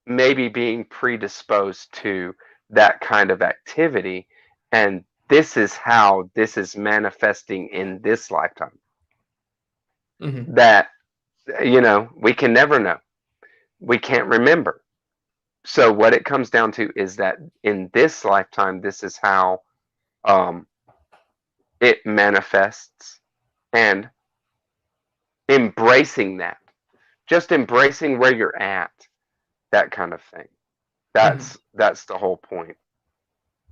maybe being predisposed to that kind of activity, and this is how this is manifesting in this lifetime. Mm-hmm. That, we can never know. We can't remember. So what it comes down to is that in this lifetime, this is how it manifests, and embracing that, just embracing where you're at, that kind of thing. Mm-hmm. That's the whole point.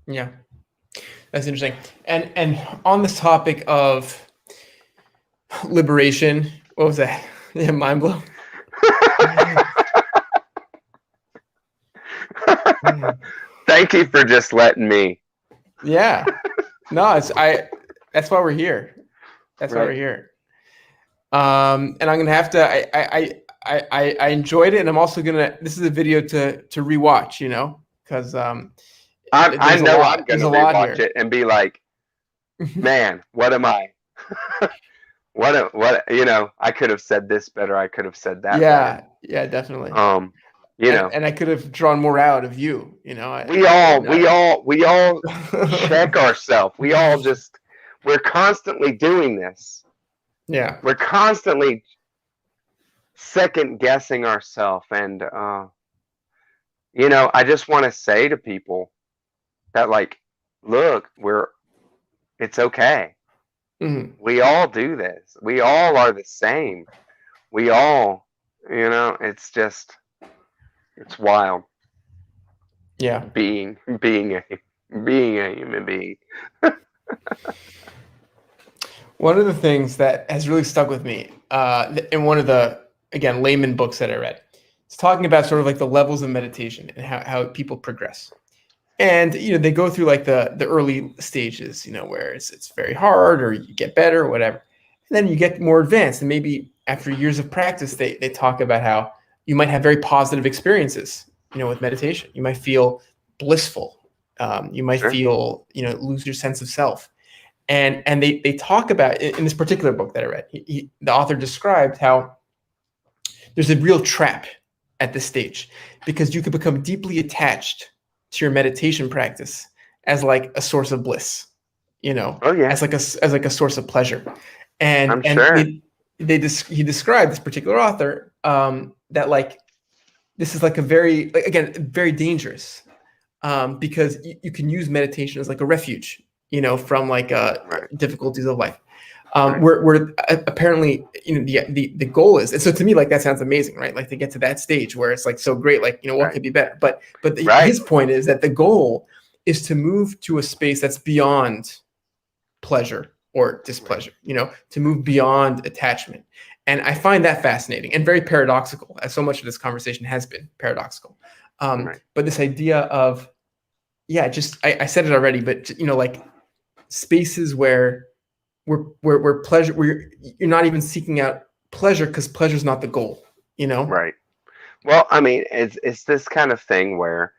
Yeah, that's interesting. And on this topic of liberation, what was that? Yeah, mind blow. Thank you for just letting me. Yeah. No, that's why we're here. That's why we're here. And I'm gonna have to. I enjoyed it, and I'm also gonna. This is a video to rewatch, because I know I'm gonna rewatch here. it and be like, man, what am I? what I could have said this better. I could have said that better. Yeah, definitely. And I could have drawn more out of you. We all check ourselves. We're constantly doing this. Yeah. We're constantly second guessing ourselves, and I just want to say to people that, like, look, it's okay. Mm-hmm. We all do this. We all are the same. We all, it's wild. Yeah. Being a human being. One of the things that has really stuck with me, in one of the, again, layman books that I read, it's talking about sort of like the levels of meditation and how people progress. And, they go through like the early stages, where it's very hard, or you get better or whatever. And then you get more advanced. And maybe after years of practice, they talk about how you might have very positive experiences, with meditation. You might feel blissful. You might feel, lose your sense of self. And they talk about, in this particular book that I read, the author described how there's a real trap at this stage, because you could become deeply attached to your meditation practice as like a source of bliss, as like a source of pleasure. And I'm sure. He described, this particular author, that like this is like a very, like, again, very dangerous, because you can use meditation as like a refuge, from like difficulties of life. Where apparently, the goal is, and so to me, like, that sounds amazing, right? Like, to get to that stage where it's like so great, like, what could be better? But his point is that the goal is to move to a space that's beyond pleasure or displeasure, to move beyond attachment. And I find that fascinating and very paradoxical, as so much of this conversation has been paradoxical. But this idea of, I said it already, but like spaces where pleasure, where you're not even seeking out pleasure, because pleasure is not the goal, Right. Well, I mean, it's this kind of thing where,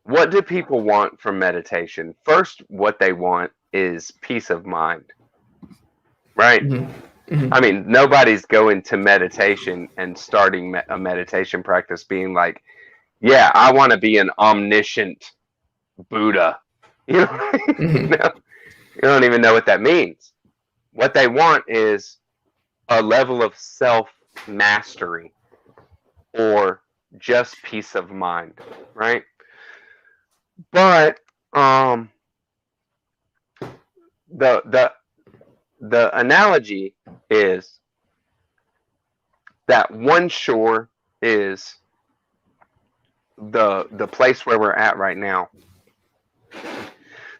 what do people want from meditation? First, what they want is peace of mind, right? Mm-hmm. Mm-hmm. I mean, nobody's going to meditation and starting a meditation practice being like, yeah, I want to be an omniscient Buddha. Mm-hmm. You don't even know what that means. What they want is a level of self-mastery, or just peace of mind, right? But the the analogy is that one shore is the place where we're at right now,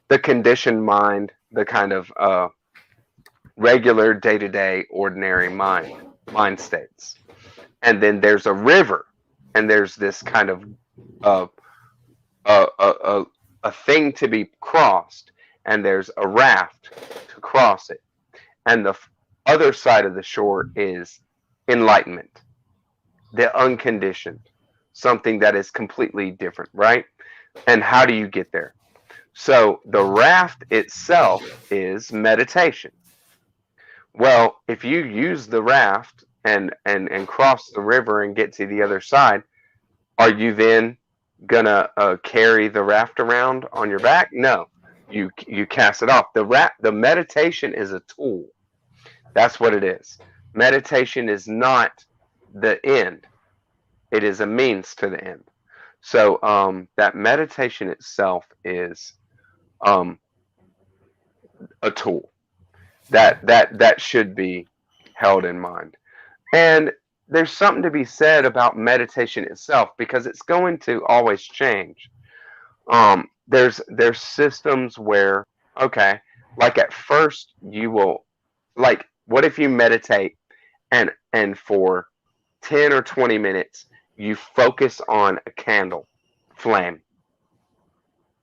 the conditioned mind, the kind of regular day-to-day ordinary mind states. And then there's a river, and there's this kind of uh, a thing to be crossed, and there's a raft to cross it, and the other side of the shore is enlightenment, the unconditioned, something that is completely different, right? And how do you get there? So the raft itself is meditation. Well, if you use the raft and cross the river and get to the other side, are you then gonna carry the raft around on your back? No, you cast it off. The meditation is a tool. That's what it is. Meditation is not the end. It is a means to the end. So that meditation itself is a tool that should be held in mind. And there's something to be said about meditation itself because it's going to always change. There's systems where, okay, like at first you will, like, what if you meditate and for 10 or 20 minutes you focus on a candle flame,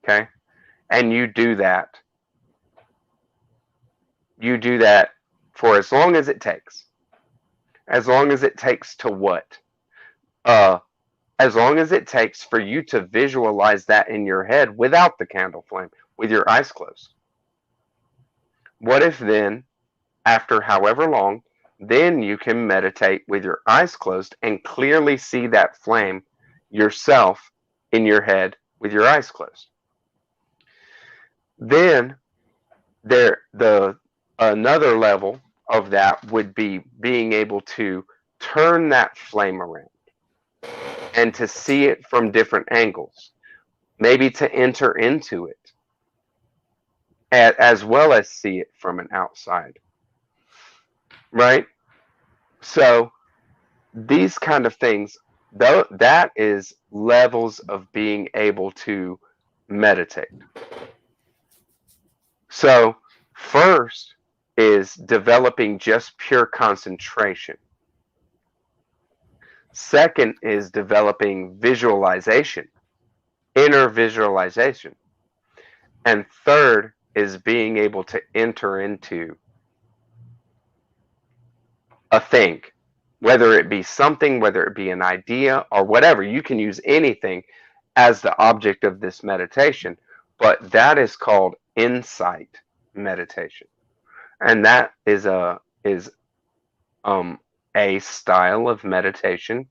okay, and you do that for as long as it takes. As long as it takes to what? As long as it takes for you to visualize that in your head without the candle flame, with your eyes closed. What if then, after however long, then you can meditate with your eyes closed and clearly see that flame yourself in your head with your eyes closed? Then another level of that would be being able to turn that flame around and to see it from different angles, maybe to enter into it as well as see it from an outside, right? So these kind of things, though, that is levels of being able to meditate. So first is developing just pure concentration. Second is developing visualization, inner visualization. And third is being able to enter into a thing, whether it be something, whether it be an idea or whatever. You can use anything as the object of this meditation, but that is called insight meditation. And that is a style of meditation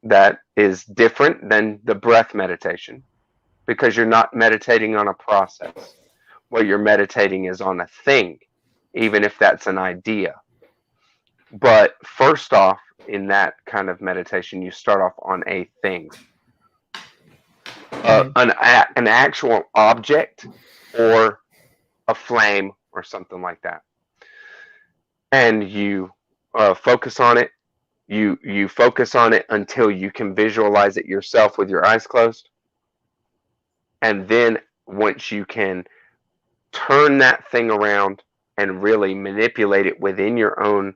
that is different than the breath meditation because you're not meditating on a process. What you're meditating is on a thing, even if that's an idea. But first off, in that kind of meditation, you start off on a thing, an actual object or a flame or something like that. And you focus on it. You focus on it until you can visualize it yourself with your eyes closed. And then once you can turn that thing around and really manipulate it within your own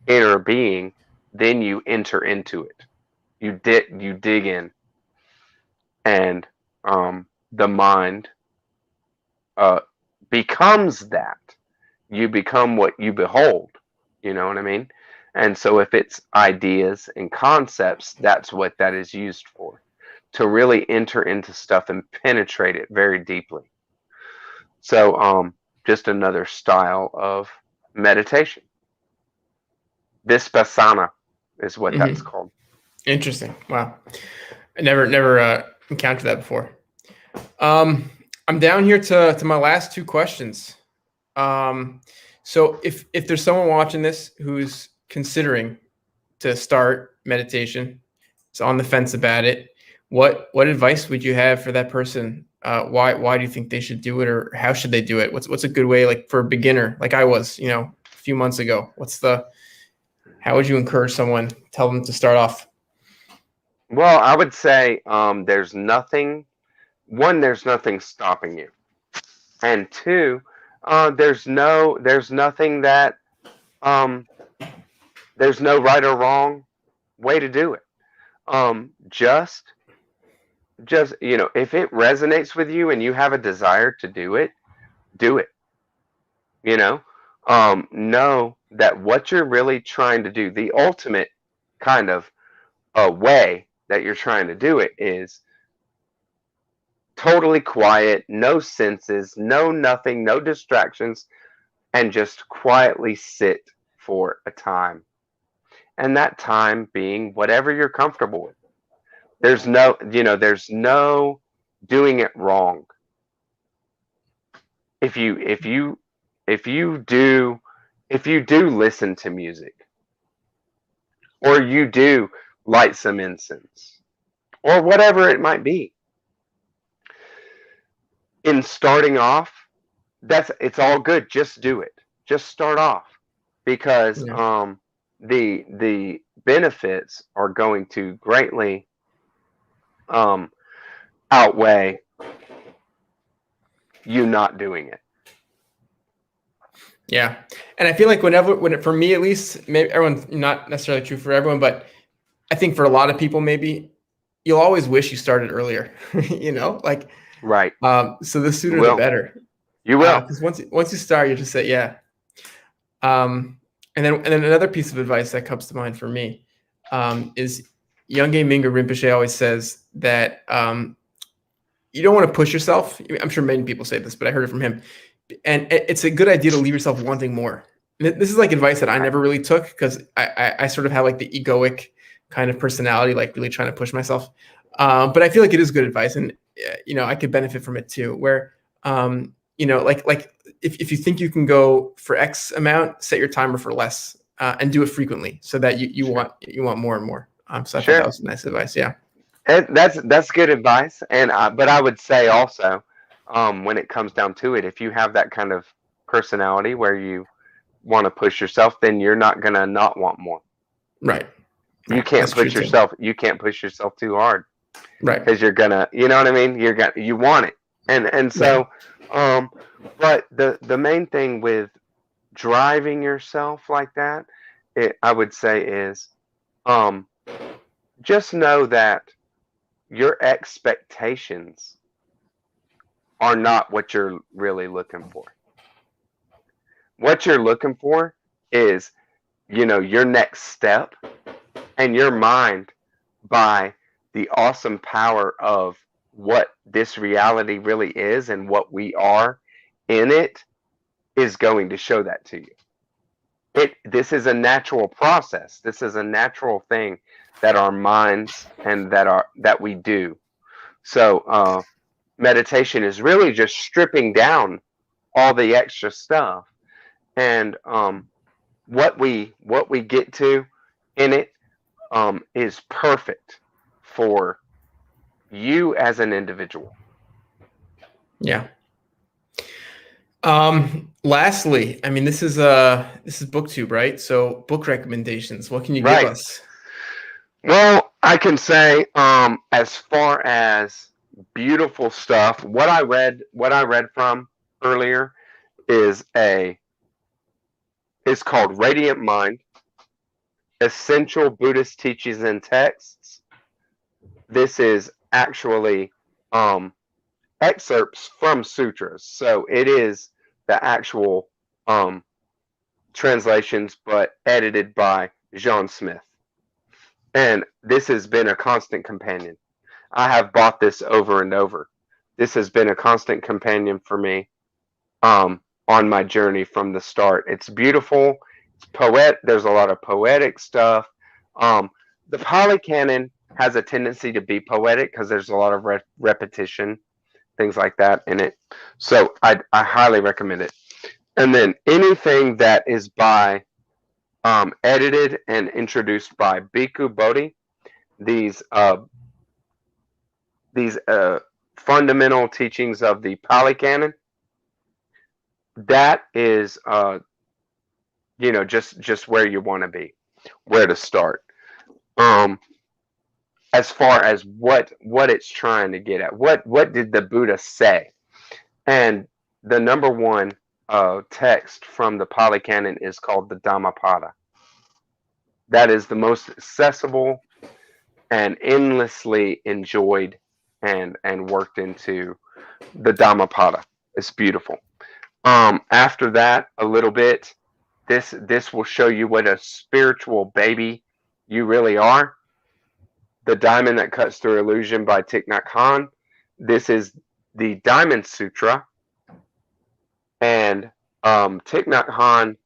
inner being, then you enter into it. You dig in, and the mind becomes that. You become what you behold. You know what I mean? And so if it's ideas and concepts, that's what that is used for, to really enter into stuff and penetrate it very deeply. So just another style of meditation. Vipassana is what that's called. Interesting. Wow. I never encountered that before. I'm down here to my last two questions. So if there's someone watching this who's considering to start meditation, is on the fence about it, what advice would you have for that person? Why do you think they should do it, or how should they do it? What's a good way, like for a beginner, like I was, a few months ago? How would you encourage someone, tell them to start off? Well, I would say there's nothing. One, there's nothing stopping you, and two, there's nothing that um, there's no right or wrong way to do it. Just if it resonates with you and you have a desire to do it, do it. You know that what you're really trying to do, the ultimate kind of way that you're trying to do it, is totally quiet, no senses, no nothing, no distractions, and just quietly sit for a time. And that time being whatever you're comfortable with. There's no doing it wrong. If you if you if you do if you do listen to music, or you do light some incense, or whatever it might be, in starting off, it's all good. Just do it. Just start off, because Yeah. the benefits are going to greatly um, outweigh you not doing it. Yeah. And I feel like for me at least, maybe everyone's not necessarily true for everyone, but I think for a lot of people, maybe you'll always wish you started earlier, like, Right. so the You sooner the will. better. You will. Because once you start, you just say, yeah. And then another piece of advice that comes to mind for me is Yongey Mingyur Rinpoche always says that you don't want to push yourself. I'm sure many people say this, but I heard it from him. And it's a good idea to leave yourself wanting more. This is like advice that I never really took, because I sort of have like the egoic kind of personality, like really trying to push myself. But I feel like it is good advice, and I could benefit from it too. Where like if you think you can go for X amount, set your timer for less, and do it frequently, so that you Sure. want more and more. So I thought that Sure. was nice advice. Yeah. That's good advice, but I would say also, when it comes down to it, if you have that kind of personality where you want to push yourself, then you're not gonna not want more. Right. You Right. can't That's true push too. yourself. You can't push yourself too hard, Right. because you're gonna. You know what I mean? You want it, and Yeah. so, um, but the main thing with driving yourself like that, I would say, is um, just know that your expectations are not what you're really looking for. What you're looking for is, your next step, and your mind, by the awesome power of what this reality really is and what we are in it, is going to show that to you. This is a natural process. This is a natural thing that our minds and that we do. So meditation is really just stripping down all the extra stuff, and what we get to in it is perfect for you as an individual. Yeah. Lastly, I mean, this is BookTube, right? So book recommendations. What can you give Right. us? Well, I can say, as far as beautiful stuff, what I read from earlier is called Radiant Mind: Essential Buddhist Teachings and Texts. This is actually um, excerpts from sutras, so it is the actual translations, but edited by John Smith. And this has been a constant companion. I have bought this over and over. This has been a constant companion for me on my journey from the start. It's beautiful. It's There's a lot of poetic stuff. Um, the Pali Canon has a tendency to be poetic because there's a lot of repetition, things like that in it. So I highly recommend it. And then anything that is by edited and introduced by Bhikkhu Bodhi, these fundamental teachings of the Pali Canon, that is just where you want to be, where to start. As far as what it's trying to get at, what did the Buddha say? And the number one text from the Pali Canon is called the Dhammapada. That is the most accessible and endlessly enjoyed and worked into. The Dhammapada. It's beautiful. After that, a little bit, this will show you what a spiritual baby you really are. The Diamond That Cuts Through Illusion by Thich Nhat Hanh. This is the Diamond Sutra, and Thich Nhat Hanh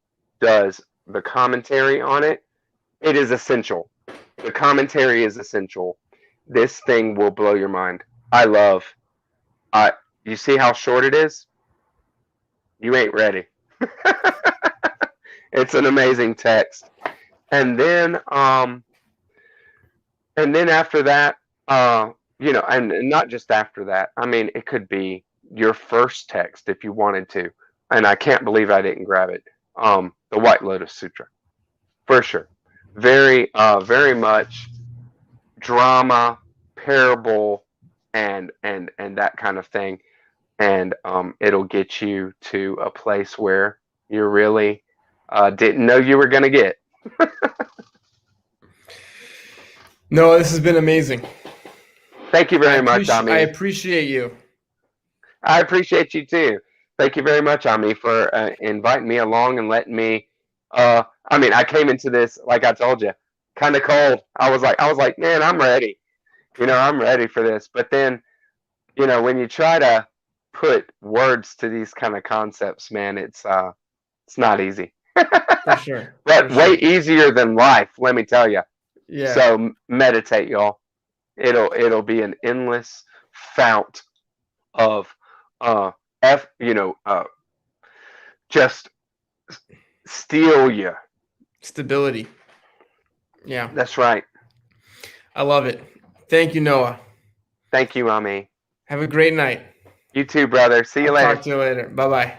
does the commentary on it. It is essential. The commentary is essential. This thing will blow your mind. You see how short it is? You ain't ready. It's an amazing text. And then after that, and not just after that. I mean, it could be your first text if you wanted to. And I can't believe I didn't grab it. The White Lotus Sutra, for sure. Very much drama, parable, and that kind of thing. And it'll get you to a place where you really didn't know you were going to get. No, this has been amazing. Thank you very much, Ami. I appreciate you. I appreciate you too. Thank you very much, Ami, for inviting me along and letting me. I came into this, like I told you, kind of cold. I was like, man, I'm ready. I'm ready for this. But then, when you try to put words to these kind of concepts, man, it's not easy. For sure. But way easier than life, let me tell you. Yeah. So meditate, y'all. It'll be an endless fount of just steal you. Stability. Yeah. That's right. I love it. Thank you, Noah. Thank you, Ami. Have a great night. You too, brother. See you later. Talk to you later. Bye-bye.